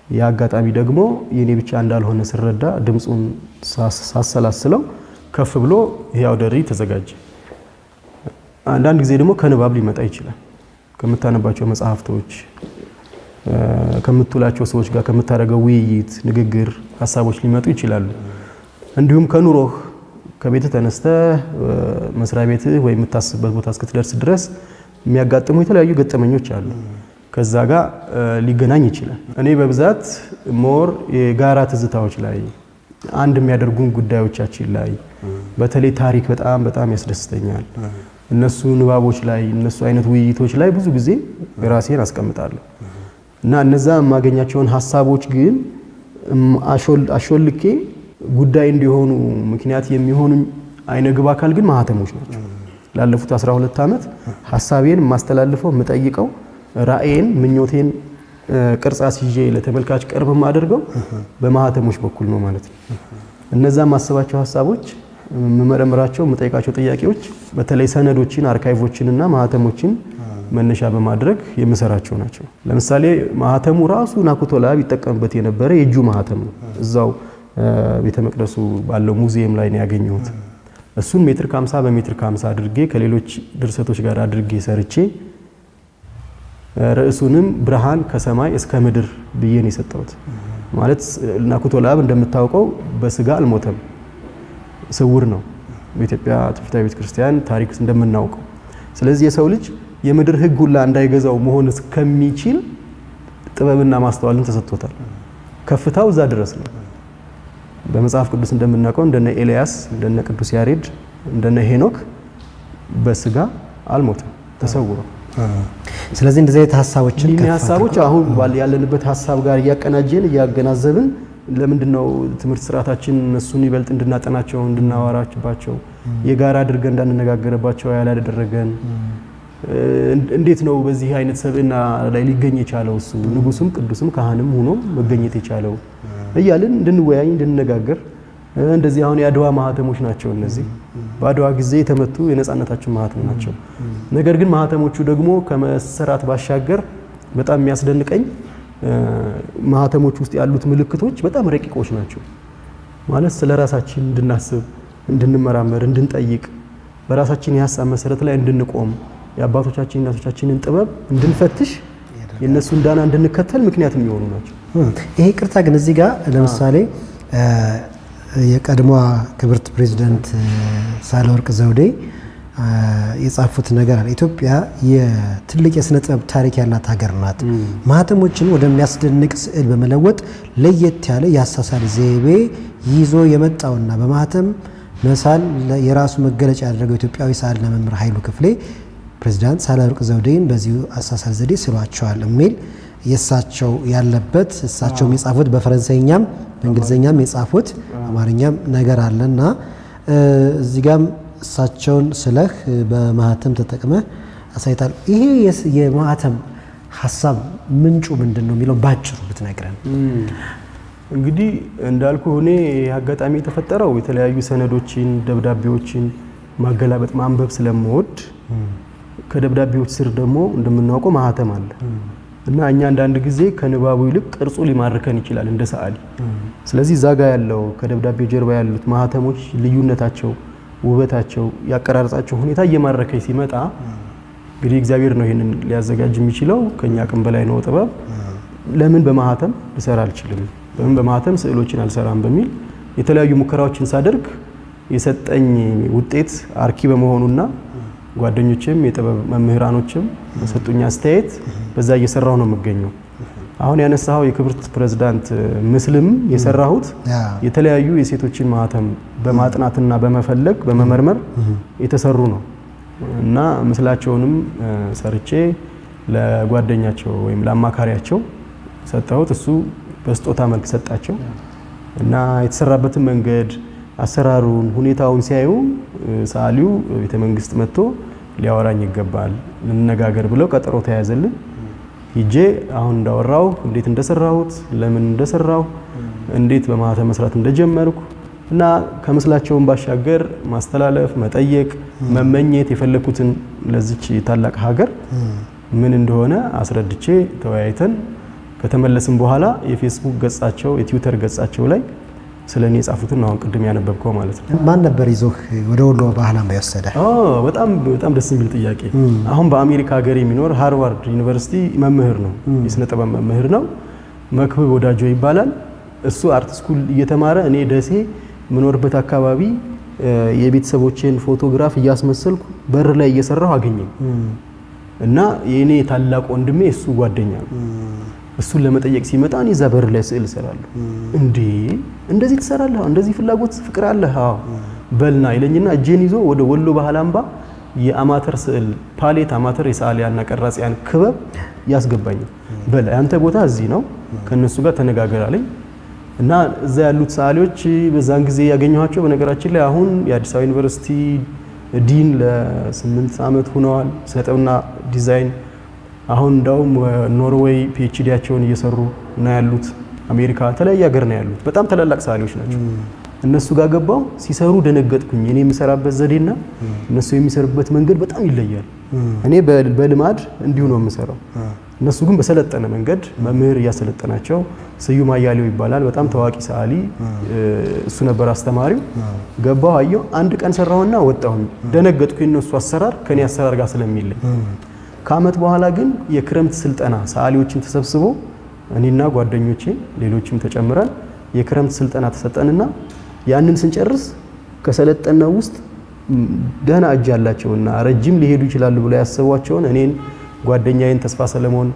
Speaker 4: ያ አጋጣሚ ደግሞ የኔ ብቻ እንዳልሆነ ስረዳ ድምጹን ሳሰላስለው ከፍ ብሎ ይሄ አውደ ርዕይ ተዘጋጀ። አንዳንድ ጊዜ ደግሞ ከንባብ ሊመጣ ይችላል። ከምታነባቸው መጽሐፍቶች ከምትውላቸው ሰዎች ጋር ከምታደርገው ውይይት፣ ንግግር፣ ሀሳቦች ሊመጡ ይችላሉ። እንዲሁም ከኑሮህ ከቤት ተነስተህ መስሪያ ቤትህ ወይ የምታስብበት ቦታ እስክትደርስ ድረስ የሚያጋጥሙ የተለያዩ ገጠመኞች አሉ። ከዛ ጋር ሊገናኝ ይችላል። እኔ በብዛት ሞር የጋራ ትዝታዎች ላይ አንድ የሚያደርጉን ጉዳዮቻችን ላይ በተለይ ታሪክ በጣም ያስደስተኛል። እነሱ ንባቦች ላይ እነሱ አይነት ውይይቶች ላይ ብዙ ጊዜ ራሴን አስቀምጣለሁ እና እነዛ የማገኛቸውን ሀሳቦች ግን አሾልኬ ጉዳይ እንዲሆኑ ምክንያት የሚሆኑ አይነግብ አካል ግን ማህተሞች ናቸው። ላለፉት 12 ዓመት ሐሳቤን ማስተላልፈው የምጠይቀው ራእዬን ምኞቴን ቅርጻ ሲጄ ለተመልካች ቅርብ ማድረገው በማህተሞች በኩል ነው ማለት ነው። እነዛ ማሰባቸው ሐሳቦች መመረምራቸው የምጠይቃቸው ጥያቄዎች በተለይ ሰነዶችን አርካይቮችንና ማህተሞችን መነሻ በማድረግ የምሰራቸው ናቸው። ለምሳሌ ማህተሙ ራሱ ናኩቶ ለአብ ይጠቀምበት የነበረ የእጁ ማህተም ነው። እዛው ቤተ መቅደሱ ባለው ሙዚየም ላይ ነው ያገኘሁት። እሱን ሜትር ከ50 በሜትር ከ50 አድርጌ ከሌሎች ድርሰቶች ጋር አድርጌ ሰርቼ ርዕሱንም ብርሃን ከሰማይ እስከ ምድር ብዬ ነው የሰጠሁት። ማለት ናኩቶ ለአብ እንደምታውቀው በስጋ አልሞተም፣ ስውር ነው በኢትዮጵያ ትውፊታዊ ቤተክርስቲያን ታሪክ እንደምናውቀው። ስለዚህ የሰው ልጅ የምድር ሕግ ሁላ እንዳይገዛው መሆን እስከሚችል ጥበብና ማስተዋልን ተሰጥቶታል። ከፍታው እዛ ድረስ ነው። በመጽሐፍ ቅዱስ እንደምናውቀው እንደነ ኤልያስ እንደነ ቅዱስ ያሬድ እንደነ ሄኖክ በስጋ አልሞተም፣ ተሰውሮ።
Speaker 1: ስለዚህ እንደዚህ አይነት ሐሳቦችን
Speaker 4: ሐሳቦች አሁን ያለንበት ሐሳብ ጋር እያቀናጀን እያገናዘብን ለምንድነው ትምህርት ስርዓታችን እሱን ይበልጥ እንድናጠናቸው እንድናወራባቸው የጋራ አድርገን እንዳንነጋገርባቸው ያላደረገን? እንዴት ነው በዚህ አይነት ሰብዕና ላይ ሊገኝ የቻለው እሱ ንጉስም ቅዱስም ካህንም ሆኖ መገኘት የቻለው እያልን እንድንወያይ እንድንነጋገር። እንደዚህ አሁን የአድዋ ማህተሞች ናቸው እነዚህ በአድዋ ጊዜ የተመቱ የነጻነታችን ማህተም ናቸው። ነገር ግን ማህተሞቹ ደግሞ ከመሰራት ባሻገር በጣም የሚያስደንቀኝ ማህተሞች ውስጥ ያሉት ምልክቶች በጣም ረቂቆች ናቸው። ማለት ስለ ራሳችን እንድናስብ፣ እንድንመራመር፣ እንድንጠይቅ፣ በራሳችን የሀሳብ መሰረት ላይ እንድንቆም፣ የአባቶቻችን እናቶቻችንን ጥበብ እንድንፈትሽ፣ የነሱን ዳና እንድንከተል ምክንያት የሚሆኑ ናቸው።
Speaker 1: ይሄ ቅርታ ግን እዚህ ጋር ለምሳሌ የቀድሞዋ ክብርት ፕሬዝዳንት ሳህለወርቅ ዘውዴ የጻፉት ነገር አለ። ኢትዮጵያ የትልቅ የስነ ጥበብ ታሪክ ያላት ሀገር ናት። ማህተሞችን ወደሚያስደንቅ ስዕል በመለወጥ ለየት ያለ የአሳሳል ዘይቤ ይዞ የመጣውና በማህተም መሳል የራሱ መገለጫ ያደረገው ኢትዮጵያዊ ሰዓሊና መምህር ኃይሉ ክፍሌ ፕሬዝዳንት ሳህለወርቅ ዘውዴን በዚሁ አሳሳል ዘዴ ስሏቸዋል የሚል የእሳቸው ያለበት እሳቸውም የጻፉት በፈረንሳይኛም በእንግሊዝኛም የጻፉት አማርኛም ነገር አለና እዚህ ጋም እሳቸውን ስለህ በማህተም ተጠቅመህ አሳይታል። ይሄ የማህተም ሀሳብ ምንጩ ምንድነው የሚለው ባጭሩ ብትነግረን።
Speaker 4: እንግዲህ እንዳልኩ እኔ አጋጣሚ የተፈጠረው የተለያዩ ሰነዶችን ደብዳቤዎችን ማገላበጥ ማንበብ ስለምወድ ከደብዳቤዎች ስር ደግሞ እንደምናውቀው ማህተም አለ እና እኛ አንዳንድ ጊዜ ከንባቡ ይልቅ ቅርጹ ሊማርከን ይችላል እንደ ሰዓሊ። ስለዚህ እዛ ጋር ያለው ከደብዳቤው ጀርባ ያሉት ማህተሞች ልዩነታቸው፣ ውበታቸው፣ ያቀራረጻቸው ሁኔታ እየማረከኝ ሲመጣ እንግዲህ እግዚአብሔር ነው ይሄንን ሊያዘጋጅ የሚችለው፣ ከኛ አቅም በላይ ነው ጥበብ። ለምን በማህተም ልሰራ አልችልም? ለምን በማህተም ስዕሎችን አልሰራም? በሚል የተለያዩ ሙከራዎችን ሳደርግ የሰጠኝ ውጤት አርኪ በመሆኑና ጓደኞችም የጥበብ መምህራኖችም በሰጡኝ አስተያየት በዛ እየሰራው ነው የምገኘው። አሁን ያነሳው የክብርት ፕሬዝዳንት ምስልም የሰራሁት የተለያዩ የሴቶችን ማህተም በማጥናትና በመፈለግ በመመርመር የተሰሩ ነው እና ምስላቸውንም ሰርቼ ለጓደኛቸው ወይም ለአማካሪያቸው ሰጣሁት። እሱ በስጦታ መልክ ሰጣቸው እና የተሰራበትን መንገድ አሰራሩን ሁኔታውን ሲያዩ ሰዓሊው ቤተ መንግስት መጥቶ ሊያወራኝ ይገባል ልንነጋገር ብለው ቀጠሮ ተያዘልን። ሂጄ አሁን እንዳወራው እንዴት እንደሰራሁት ለምን እንደሰራው እንዴት በማህተም መስራት እንደጀመርኩ እና ከምስላቸውን ባሻገር ማስተላለፍ፣ መጠየቅ፣ መመኘት የፈለኩትን ለዚች ታላቅ ሀገር ምን እንደሆነ አስረድቼ ተወያይተን ከተመለስን በኋላ የፌስቡክ ገጻቸው የትዊተር ገጻቸው ላይ ስለኔ የጻፉትን አሁን ቅድም ያነበብከው ማለት ነው።
Speaker 1: ማን ነበር ይዞህ ወደ ወሎ ባህል አምባ የወሰደ?
Speaker 4: በጣም ደስ የሚል ጥያቄ። አሁን በአሜሪካ ሀገር የሚኖር ሃርቫርድ ዩኒቨርሲቲ መምህር ነው፣ የስነ ጥበብ መምህር ነው። መክብብ ወዳጆ ይባላል። እሱ አርት ስኩል እየተማረ እኔ ደሴ ምኖርበት አካባቢ የቤተሰቦቼን ፎቶግራፍ እያስመሰልኩ በር ላይ እየሰራሁ አገኘኝ እና የኔ ታላቅ ወንድሜ እሱ ጓደኛ ነው። እሱን ለመጠየቅ ሲመጣ እኔ እዛ በር ላይ ስዕል እሰራለሁ። እንዴ እንደዚህ ትሰራለህ? እንደዚህ ፍላጎት ፍቅር አለህ? አዎ በልና ይለኝና እጄን ይዞ ወደ ወሎ ባህል አምባ የአማተር ስዕል ፓሌት አማተር የሰዓሊያንና ቀራጺያን ክበብ ያስገባኝ። በል ያንተ ቦታ እዚህ ነው፣ ከነሱ ጋር ተነጋገር አለኝ እና እዛ ያሉት ሰዓሊዎች በዛን ጊዜ ያገኘኋቸው በነገራችን ላይ አሁን የአዲስ አበባ ዩኒቨርሲቲ ዲን ለ8 ዓመት ሆነዋል ስነ ጥበብና ዲዛይን። አሁን እንዳውም ኖርዌይ ፒኤችዲያቸውን እየሰሩ ነው ያሉት። አሜሪካ ተለያየ ሀገር ነው ያሉት። በጣም ታላላቅ ሰዓሊዎች ናቸው። እነሱ ጋር ገባው ሲሰሩ ደነገጥኩኝ። እኔ የምሰራበት ዘዴና እነሱ የሚሰሩበት መንገድ በጣም ይለያል። እኔ በልማድ እንዲሁ ነው የምሰራው፣ እነሱ ግን በሰለጠነ መንገድ መምህር እያሰለጠናቸው። ስዩም አያሌው ይባላል፣ በጣም ታዋቂ ሰዓሊ፣ እሱ ነበር አስተማሪው። ገባው አየው፣ አንድ ቀን ሰራውና ወጣሁኝ። ደነገጥኩኝ፣ እነሱ አሰራር ከኔ አሰራር ጋር ስለሚለይ። ከአመት በኋላ ግን የክረምት ስልጠና ሰዓሊዎችን ተሰብስቦ እኔና ጓደኞቼ ሌሎችም ተጨምረን የክረምት ስልጠና ተሰጠንና ያንን ስንጨርስ ከሰለጠነው ውስጥ ደህና እጅ ያላቸውና ረጅም ሊሄዱ ይችላሉ ብለው ያሰቧቸውን እኔን ጓደኛዬን ተስፋ ሰለሞን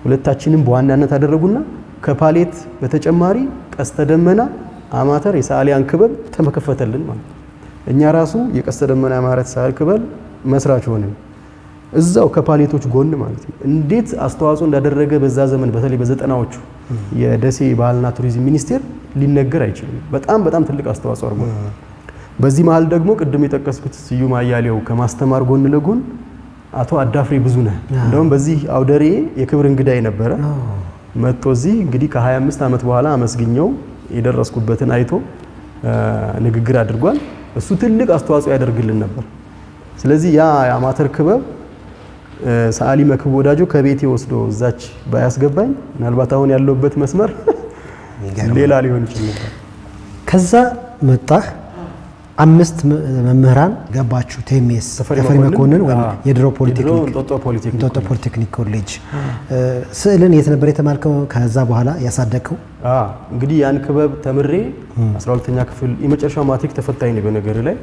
Speaker 4: ሁለታችንም በዋናነት አደረጉና ከፓሌት በተጨማሪ ቀስተ ደመና አማተር የሰዓሊያን ክበብ ተመከፈተልን ማለት ነው። እኛ ራሱ የቀስተ ደመና አማተር ሰዓሊ ክበብ መስራች ሆነን እዛው ከፓሌቶች ጎን ማለት ነው። እንዴት አስተዋጽኦ እንዳደረገ በዛ ዘመን በተለይ በዘጠናዎቹ የደሴ ባህልና ቱሪዝም ሚኒስቴር ሊነገር አይችልም። በጣም ትልቅ አስተዋጽኦ አድርጓል። በዚህ መሃል ደግሞ ቅድም የጠቀስኩት ስዩም አያሌው ከማስተማር ጎን ለጎን አቶ አዳፍሬ ብዙነህ እንደውም በዚህ አውደሬ የክብር እንግዳ የነበረ መጥቶ እዚህ እንግዲህ ከ25 ዓመት በኋላ አመስግኘው የደረስኩበትን አይቶ ንግግር አድርጓል። እሱ ትልቅ አስተዋጽኦ ያደርግልን ነበር። ስለዚህ ያ የአማተር ክበብ ሰዓሊ መክብብ ወዳጆ ከቤቴ ወስዶ እዛች ባያስገባኝ ምናልባት አሁን ያለውበት መስመር ሌላ ሊሆን ይችላል።
Speaker 1: ከዛ መጣህ 5 መምህራን ገባችሁ ቴሜስ ተፈሪ መኮንን ወይም የድሮ እንጦጦ ፖሊቴክኒክ ኮሌጅ። ስዕልን የት ነበር የተማርከው? ከዛ በኋላ ያሳደግከው?
Speaker 4: እንግዲህ ያን ክበብ ተምሬ 12ኛ ክፍል የመጨረሻው ማትሪክ ተፈታኝ ነው በነገር ላይ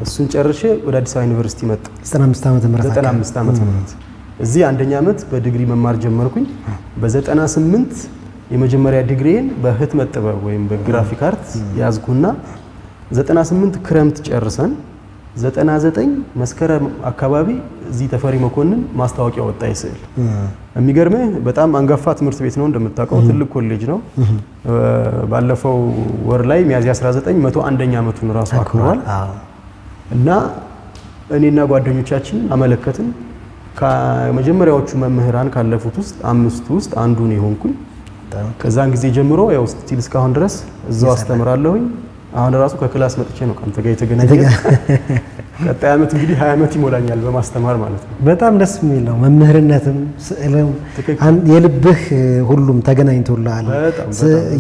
Speaker 4: እሱን ጨርሼ ወደ አዲስ አበባ ዩኒቨርሲቲ መጣሁ። 95 ዓመተ ምህረት እዚህ አንደኛ ዓመት በዲግሪ መማር ጀመርኩኝ። በ98 የመጀመሪያ ዲግሪዬን በህትመት ጥበብ ወይም በግራፊክ አርት ያዝኩና 98 ክረምት ጨርሰን 99 መስከረም አካባቢ እዚህ ተፈሪ መኮንን ማስታወቂያ ወጣ የስዕል። የሚገርምህ በጣም አንጋፋ ትምህርት ቤት ነው እንደምታውቀው፣ ትልቅ ኮሌጅ ነው። ባለፈው ወር ላይ ሚያዝያ 19 101ኛ ዓመቱን ራሱ አክብሯል እና እኔና ጓደኞቻችን አመለከትን። ከመጀመሪያዎቹ መምህራን ካለፉት ውስጥ 5 ውስጥ አንዱ ነው የሆንኩኝ። ከዛን ጊዜ ጀምሮ ያው ስቲል እስካሁን ድረስ እዛው አስተምራለሁኝ። አሁን ራሱ ከክላስ መጥቼ ነው ካንተ ጋር የተገናኘው። ቀጣይ ዓመት እንግዲህ 20 ዓመት ይሞላኛል በማስተማር ማለት ነው።
Speaker 1: በጣም ደስ የሚል ነው። መምህርነትም ስዕልም የልብህ ሁሉም ተገናኝቶልሃል።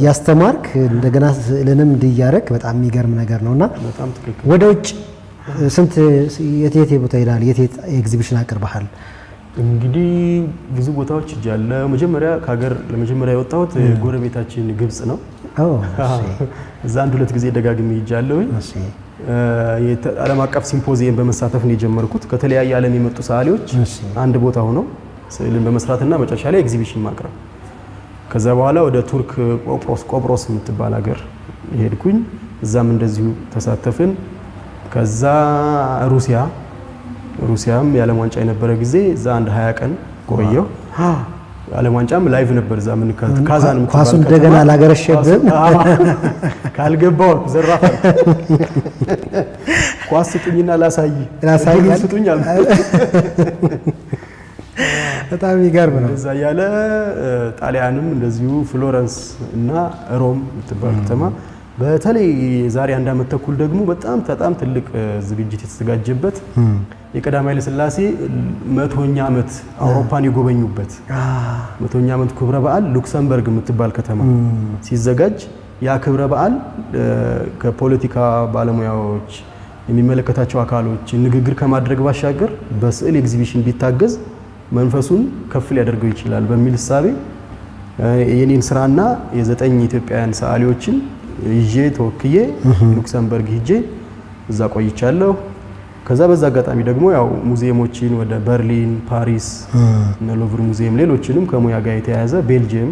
Speaker 1: ያስተማርክ እንደገና ስዕልንም እንዲያረክ በጣም የሚገርም ነገር ነውና
Speaker 4: በጣም ትክክል።
Speaker 1: ወደ ውጭ ስንት የት ቦታ ይላል? የት ኤግዚቢሽን አቅርበሃል?
Speaker 4: እንግዲህ ብዙ ቦታዎች እጃለሁ። መጀመሪያ ከሀገር ለመጀመሪያ የወጣሁት ጎረቤታችን ግብጽ ነው። እዛ 1-2 ጊዜ ደጋግሜ እጃለሁኝ። ዓለም አቀፍ ሲምፖዚየም በመሳተፍ ነው የጀመርኩት። ከተለያየ ዓለም የመጡ ሰዓሊዎች አንድ ቦታ ሆነው ስዕልን በመስራትና መጨረሻ ላይ ኤግዚቢሽን ማቅረብ። ከዛ በኋላ ወደ ቱርክ ቆጵሮስ የምትባል ሀገር ሄድኩኝ። እዛም እንደዚሁ ተሳተፍን። ከዛ ሩሲያም የዓለም ዋንጫ የነበረ ጊዜ እዛ አንድ 20 ቀን ቆየሁ። ዓለም ዋንጫም ላይቭ ነበር እዛ ምን ካዛን
Speaker 1: ኳሱ እንደገና ላገረሸብን
Speaker 4: ካልገባው ዘራፋ ኳስ ስጡኝና ላሳይ ስጡኝ አልኩ።
Speaker 1: በጣም ይገርም ነው።
Speaker 4: እዛ ያለ ጣሊያንም እንደዚሁ ፍሎረንስ እና ሮም የምትባል ከተማ በተለይ ዛሬ 1 ዓመት ተኩል ደግሞ በጣም ትልቅ ዝግጅት የተዘጋጀበት የቀዳማዊ ኃይለ ሥላሴ 100ኛ ዓመት አውሮፓን የጎበኙበት 100ኛ ዓመት ክብረ በዓል ሉክሰምበርግ የምትባል ከተማ ሲዘጋጅ ያ ክብረ በዓል ከፖለቲካ ባለሙያዎች የሚመለከታቸው አካሎች ንግግር ከማድረግ ባሻገር በስዕል ኤግዚቢሽን ቢታገዝ መንፈሱን ከፍ ሊያደርገው ይችላል በሚል እሳቤ የኔን ስራና የ9 ኢትዮጵያውያን ሰዓሊዎችን ይዤ ተወክዬ ሉክሰምበርግ ሄጄ እዛ ቆይቻለሁ። ከዛ በዛ አጋጣሚ ደግሞ ያው ሙዚየሞችን ወደ በርሊን፣ ፓሪስ እና ሎቭር ሙዚየም ሌሎችንም ከሙያ ጋር የተያያዘ ቤልጂየም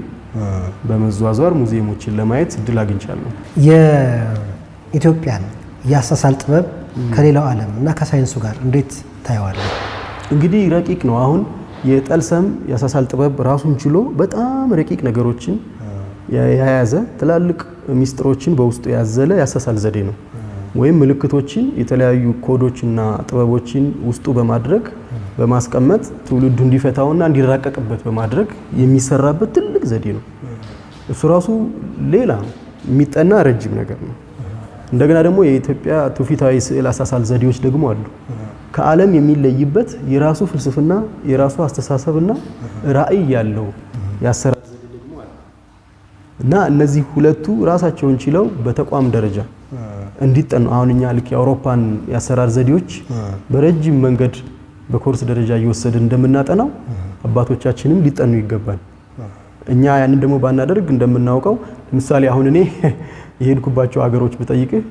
Speaker 4: በመዟዟር ሙዚየሞችን ለማየት እድል አግኝቻለሁ።
Speaker 1: የኢትዮጵያን የአሳሳል ጥበብ ከሌላው ዓለም እና ከሳይንሱ ጋር እንዴት ታየዋለህ?
Speaker 4: እንግዲህ ረቂቅ ነው። አሁን የጠልሰም የአሳሳል ጥበብ ራሱን ችሎ በጣም ረቂቅ ነገሮችን የያዘ ትላልቅ ሚስጥሮችን በውስጡ ያዘለ ያሳሳል ዘዴ ነው። ወይም ምልክቶችን የተለያዩ ኮዶችና ጥበቦችን ውስጡ በማድረግ በማስቀመጥ ትውልዱ እንዲፈታውና እንዲራቀቅበት በማድረግ የሚሰራበት ትልቅ ዘዴ ነው። እሱ ራሱ ሌላ የሚጠና ረጅም ነገር ነው። እንደገና ደግሞ የኢትዮጵያ ትውፊታዊ ስዕል አሳሳል ዘዴዎች ደግሞ አሉ። ከዓለም የሚለይበት የራሱ ፍልስፍና፣ የራሱ አስተሳሰብና ራዕይ ያለው ያሰራር ዘዴ ደግሞ አለ እና እነዚህ ሁለቱ ራሳቸውን ችለው በተቋም ደረጃ እንዲጠኑ አሁን እኛ ልክ የአውሮፓን ያሰራር ዘዴዎች በረጅም መንገድ በኮርስ ደረጃ እየወሰድን እንደምናጠናው አባቶቻችንም ሊጠኑ ይገባል። እኛ ያንን ደግሞ ባናደርግ እንደምናውቀው ለምሳሌ አሁን እኔ የሄድኩባቸው ሀገሮች ብጠይቅህ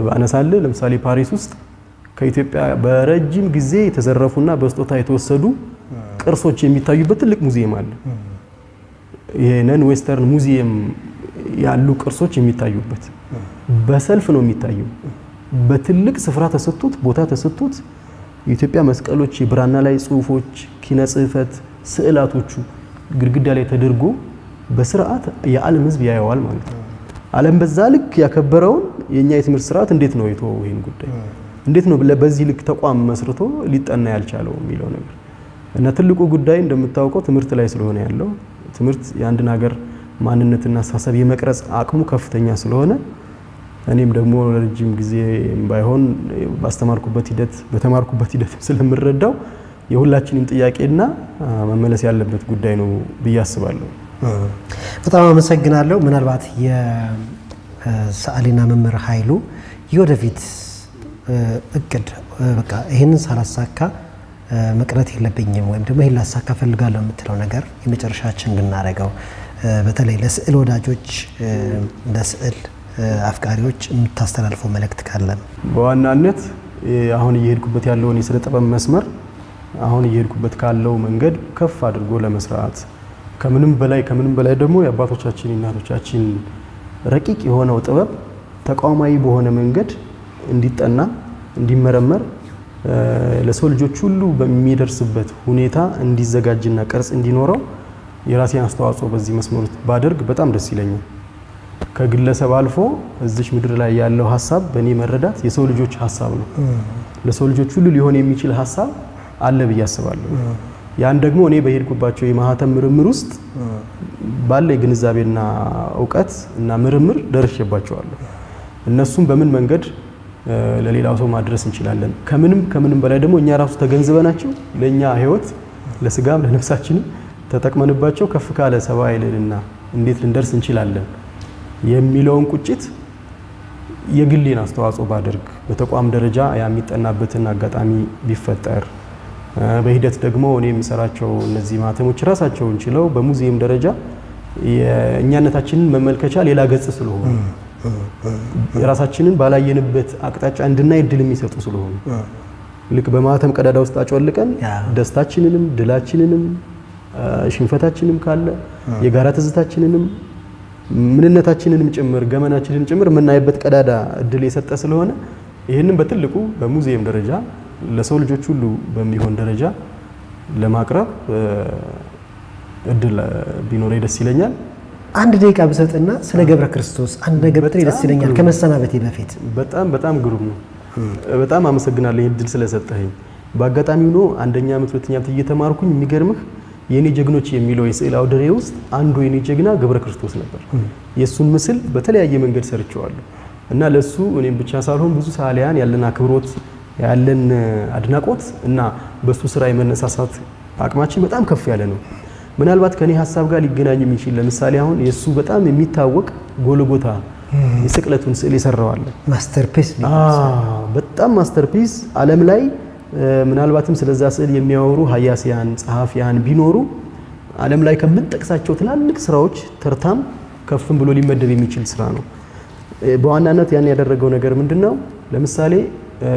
Speaker 4: ባነሳልህ ለምሳሌ ፓሪስ ውስጥ ከኢትዮጵያ በረጅም ጊዜ የተዘረፉና በስጦታ የተወሰዱ ቅርሶች የሚታዩበት ትልቅ ሙዚየም አለ። የነን ዌስተርን ሙዚየም ያሉ ቅርሶች የሚታዩበት በሰልፍ ነው የሚታዩ። በትልቅ ስፍራ ተሰጥቶት ቦታ ተሰጥቶት የኢትዮጵያ መስቀሎች፣ የብራና ላይ ጽሁፎች፣ ኪነ ጽህፈት፣ ስዕላቶቹ ግድግዳ ላይ ተደርጎ በስርዓት የዓለም ሕዝብ ያየዋል ማለት ነው። ዓለም በዛ ልክ ያከበረውን የኛ የትምህርት ስርዓት እንዴት ነው የተወው? ይሄን ጉዳይ እንዴት ነው በዚህ ልክ ተቋም መስርቶ ሊጠና ያልቻለው የሚለው ነገር እና ትልቁ ጉዳይ እንደምታውቀው ትምህርት ላይ ስለሆነ ያለው ትምህርት የአንድን ሀገር ማንነትና አስተሳሰብ የመቅረጽ አቅሙ ከፍተኛ ስለሆነ እኔም ደግሞ ለረጅም ጊዜ ባይሆን ባስተማርኩበት ሂደት በተማርኩበት ሂደት ስለምረዳው የሁላችንም ጥያቄና መመለስ ያለበት ጉዳይ ነው ብዬ አስባለሁ።
Speaker 1: በጣም አመሰግናለሁ። ምናልባት የሰዓሊና መምህር ኃይሉ የወደፊት እቅድ በቃ ይሄንን ሳላሳካ መቅረት የለብኝም ወይም ደግሞ ይሄን ላሳካ ፈልጋለሁ የምትለው ነገር የመጨረሻችን እንድናደርገው በተለይ ለስዕል ወዳጆች ለስዕል አፍቃሪዎች የምታስተላልፈው መልእክት ካለ?
Speaker 4: በዋናነት አሁን እየሄድኩበት ያለውን የስነ ጥበብ መስመር አሁን እየሄድኩበት ካለው መንገድ ከፍ አድርጎ ለመስራት ከምንም በላይ ደግሞ የአባቶቻችን እናቶቻችን ረቂቅ የሆነው ጥበብ ተቋማዊ በሆነ መንገድ እንዲጠና እንዲመረመር ለሰው ልጆች ሁሉ በሚደርስበት ሁኔታ እንዲዘጋጅና ቅርጽ እንዲኖረው የራሴን አስተዋጽኦ በዚህ መስመር ውስጥ ባደርግ በጣም ደስ ይለኛል። ከግለሰብ አልፎ እዚች ምድር ላይ ያለው ሐሳብ በእኔ መረዳት የሰው ልጆች ሐሳብ ነው። ለሰው ልጆች ሁሉ ሊሆን የሚችል ሐሳብ አለ ብዬ አስባለሁ። ያን ደግሞ እኔ በሄድኩባቸው የማህተም ምርምር ውስጥ ባለ ግንዛቤና እውቀት እና ምርምር ደርሼባቸዋለሁ። እነሱም በምን መንገድ ለሌላው ሰው ማድረስ እንችላለን፣ ከምንም በላይ ደግሞ እኛ ራሱ ተገንዝበናቸው ለኛ ህይወት ለስጋም ለነፍሳችንም ተጠቅመንባቸው ከፍ ካለ ሰብአዊ ልዕልና እንዴት ልንደርስ እንችላለን የሚለውን ቁጭት የግሌን አስተዋጽኦ ባደርግ በተቋም ደረጃ የሚጠናበትን አጋጣሚ ቢፈጠር በሂደት ደግሞ እኔ የምሰራቸው እነዚህ ማህተሞች ራሳቸውን ችለው በሙዚየም ደረጃ የእኛነታችንን መመልከቻ ሌላ ገጽ ስለሆኑ የራሳችንን ባላየንበት አቅጣጫ እንድናይ እድል የሚሰጡ ስለሆኑ ልክ በማህተም ቀዳዳ ውስጥ አጨልቀን ደስታችንንም ድላችንንም ሽንፈታችንም ካለ የጋራ ትዝታችንንም ምንነታችንንም ጭምር ገመናችንን ጭምር የምናይበት ቀዳዳ እድል የሰጠ ስለሆነ ይህንን በትልቁ በሙዚየም ደረጃ ለሰው ልጆች ሁሉ በሚሆን ደረጃ ለማቅረብ እድል ቢኖረኝ ደስ ይለኛል።
Speaker 1: አንድ ደቂቃ ብሰጥና ስለ ገብረ ክርስቶስ አንድ ነገር ብትል ደስ ይለኛል ከመሰናበቴ በፊት።
Speaker 4: በጣም ግሩም ነው። በጣም አመሰግናለሁ ይሄን እድል ስለሰጠኸኝ። በአጋጣሚው ነው አንደኛ ዓመት ሁለተኛ ዓመት እየተማርኩኝ የሚገርምህ የኔ ጀግኖች የሚለው የስዕል አውደ ርዕይ ውስጥ አንዱ የኔ ጀግና ገብረ ክርስቶስ ነበር። የሱን ምስል በተለያየ መንገድ ሰርቼዋለሁ እና ለሱ እኔም ብቻ ሳልሆን ብዙ ሰዓሊያን ያለን አክብሮት ያለን አድናቆት እና በሱ ስራ የመነሳሳት አቅማችን በጣም ከፍ ያለ ነው። ምናልባት ከኔ ሐሳብ ጋር ሊገናኝ የሚችል ለምሳሌ አሁን የሱ በጣም የሚታወቅ ጎልጎታ የስቅለቱን ስዕል የሰራው አለ።
Speaker 1: ማስተርፒስ
Speaker 4: በጣም ማስተርፒስ ዓለም ላይ ምናልባትም ስለዛ ስዕል የሚያወሩ ሀያሲያን ጸሐፊያን ቢኖሩ ዓለም ላይ ከምንጠቅሳቸው ትላልቅ ስራዎች ተርታም ከፍም ብሎ ሊመደብ የሚችል ስራ ነው። በዋናነት ያን ያደረገው ነገር ምንድነው? ለምሳሌ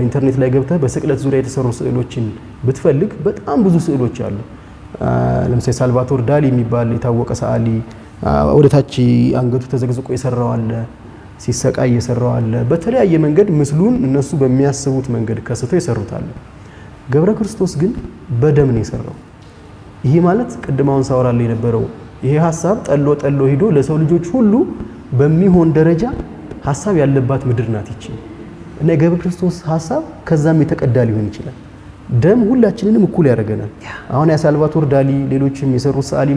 Speaker 4: ኢንተርኔት ላይ ገብተህ በስቅለት ዙሪያ የተሰሩ ስዕሎችን ብትፈልግ በጣም ብዙ ስዕሎች አሉ። ለምሳሌ ሳልቫቶር ዳሊ የሚባል የታወቀ ሰዓሊ ወደታች አንገቱ ተዘግዝቆ የሰራው አለ፣ ሲሰቃይ የሰራው አለ። በተለያየ መንገድ ምስሉን እነሱ በሚያስቡት መንገድ ከስቶ የሰሩት አለ። ገብረ ክርስቶስ ግን በደም ነው የሰራው። ይሄ ማለት ቅድማውን ሳወራለሁ የነበረው ይሄ ሐሳብ ጠሎ ሄዶ ለሰው ልጆች ሁሉ በሚሆን ደረጃ ሐሳብ ያለባት ምድር ናት ይቺ እና የገብረ ክርስቶስ ሐሳብ ከዛም የተቀዳ ሊሆን ይችላል። ደም ሁላችንንም እኩል ያደርገናል። አሁን የሳልቫቶር ዳሊ ሌሎችም የሰሩት ሰዓሊ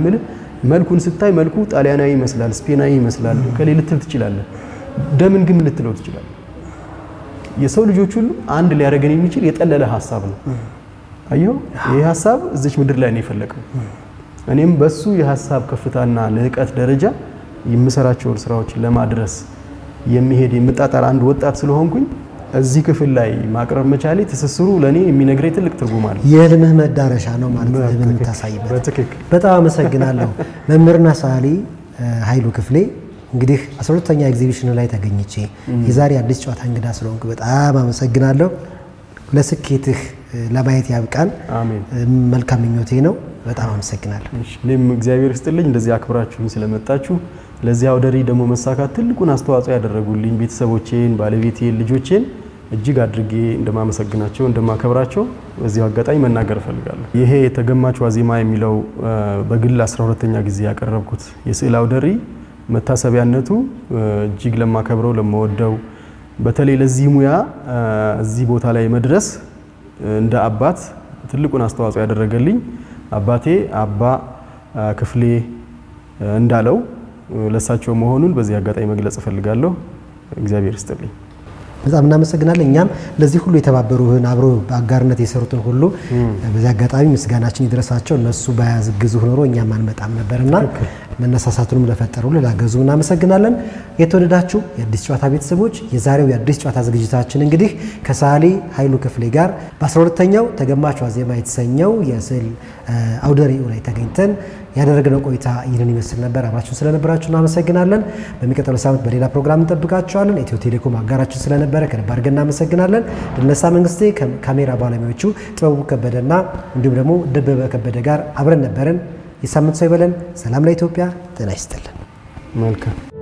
Speaker 4: መልኩን ስታይ መልኩ ጣሊያናዊ ይመስላል፣ ስፔናዊ ይመስላል ከሌላ ልትል ትችላለህ። ደምን ግን ልትለው ትችላለህ። የሰው ልጆች ሁሉ አንድ ሊያደርገን የሚችል የጠለለ ሐሳብ ነው። አየው ይሄ ሐሳብ እዚች ምድር ላይ ነው የፈለቀው። እኔም በሱ የሐሳብ ከፍታና ልዕቀት ደረጃ የምሰራቸውን ስራዎች ለማድረስ የሚሄድ የምጣጣር አንድ ወጣት ስለሆንኩኝ እዚህ ክፍል ላይ ማቅረብ መቻሌ ትስስሩ ለኔ የሚነግረኝ ትልቅ ትርጉም አለ።
Speaker 1: የህልምህ መዳረሻ ነው ማለት ነው የምታሳይበት።
Speaker 4: በትክክል
Speaker 1: በጣም አመሰግናለሁ መምህርና ሰዓሊ ኃይሉ ክፍሌ። እንግዲህ 12ኛ ኤግዚቢሽን ላይ ተገኝቼ የዛሬ አዲስ ጨዋታ እንግዳ ስለሆንኩ በጣም አመሰግናለሁ። ለስኬትህ ለማየት ያብቃን።
Speaker 4: አሜን።
Speaker 1: መልካም ምኞቴ ነው። በጣም አመሰግናለሁ።
Speaker 4: እኔም እግዚአብሔር ይስጥልኝ እንደዚህ አክብራችሁኝ ስለመጣችሁ። ለዚህ አውደ ርዕይ ደግሞ መሳካት ትልቁን አስተዋጽኦ ያደረጉልኝ ቤተሰቦቼን፣ ባለቤቴን፣ ልጆቼን እጅግ አድርጌ እንደማመሰግናቸው እንደማከብራቸው በዚህ አጋጣሚ መናገር እፈልጋለሁ። ይሄ የተገማች ዋዜማ የሚለው በግል 12ኛ ጊዜ ያቀረብኩት የስዕል አውደ ርዕይ መታሰቢያነቱ እጅግ ለማከብረው ለመወደው በተለይ ለዚህ ሙያ እዚህ ቦታ ላይ መድረስ እንደ አባት ትልቁን አስተዋጽኦ ያደረገልኝ አባቴ አባ ክፍሌ እንዳለው ለሳቸው መሆኑን በዚህ አጋጣሚ መግለጽ እፈልጋለሁ። እግዚአብሔር ይስጥልኝ።
Speaker 1: በጣም እናመሰግናለን። እኛም ለዚህ ሁሉ የተባበሩህን አብሮ በአጋርነት የሰሩትን ሁሉ በዚህ አጋጣሚ ምስጋናችን ይድረሳቸው። እነሱ ባያግዙ ኖሮ እኛም አንመጣም ነበርና መነሳሳቱንም ለፈጠሩ ላገዙ እናመሰግናለን። የተወደዳችሁ የአዲስ ጨዋታ ቤተሰቦች የዛሬው የአዲስ ጨዋታ ዝግጅታችን እንግዲህ ከሰዓሊ ኃይሉ ክፍሌ ጋር በ12ኛው ተገማች ዋዜማ የተሰኘው የስዕል አውደ ርዕዩ ላይ ተገኝተን ያደረግነው ቆይታ ይህንን ይመስል ነበር። አብራችሁን ስለነበራችሁ እናመሰግናለን። በሚቀጥለው ሳምንት በሌላ ፕሮግራም እንጠብቃችኋለን። ኢትዮ ቴሌኮም አጋራችን ስለነበረ ከልብ አድርገን እናመሰግናለን። ድነሳ መንግስቴ ካሜራ ባለሙያዎቹ ጥበቡ ከበደና እንዲሁም ደግሞ ደበበ ከበደ ጋር አብረን ነበርን። የሳምንት ሰው ይበለን። ሰላም ለኢትዮጵያ። ጤና ይስጥልን።
Speaker 4: መልካም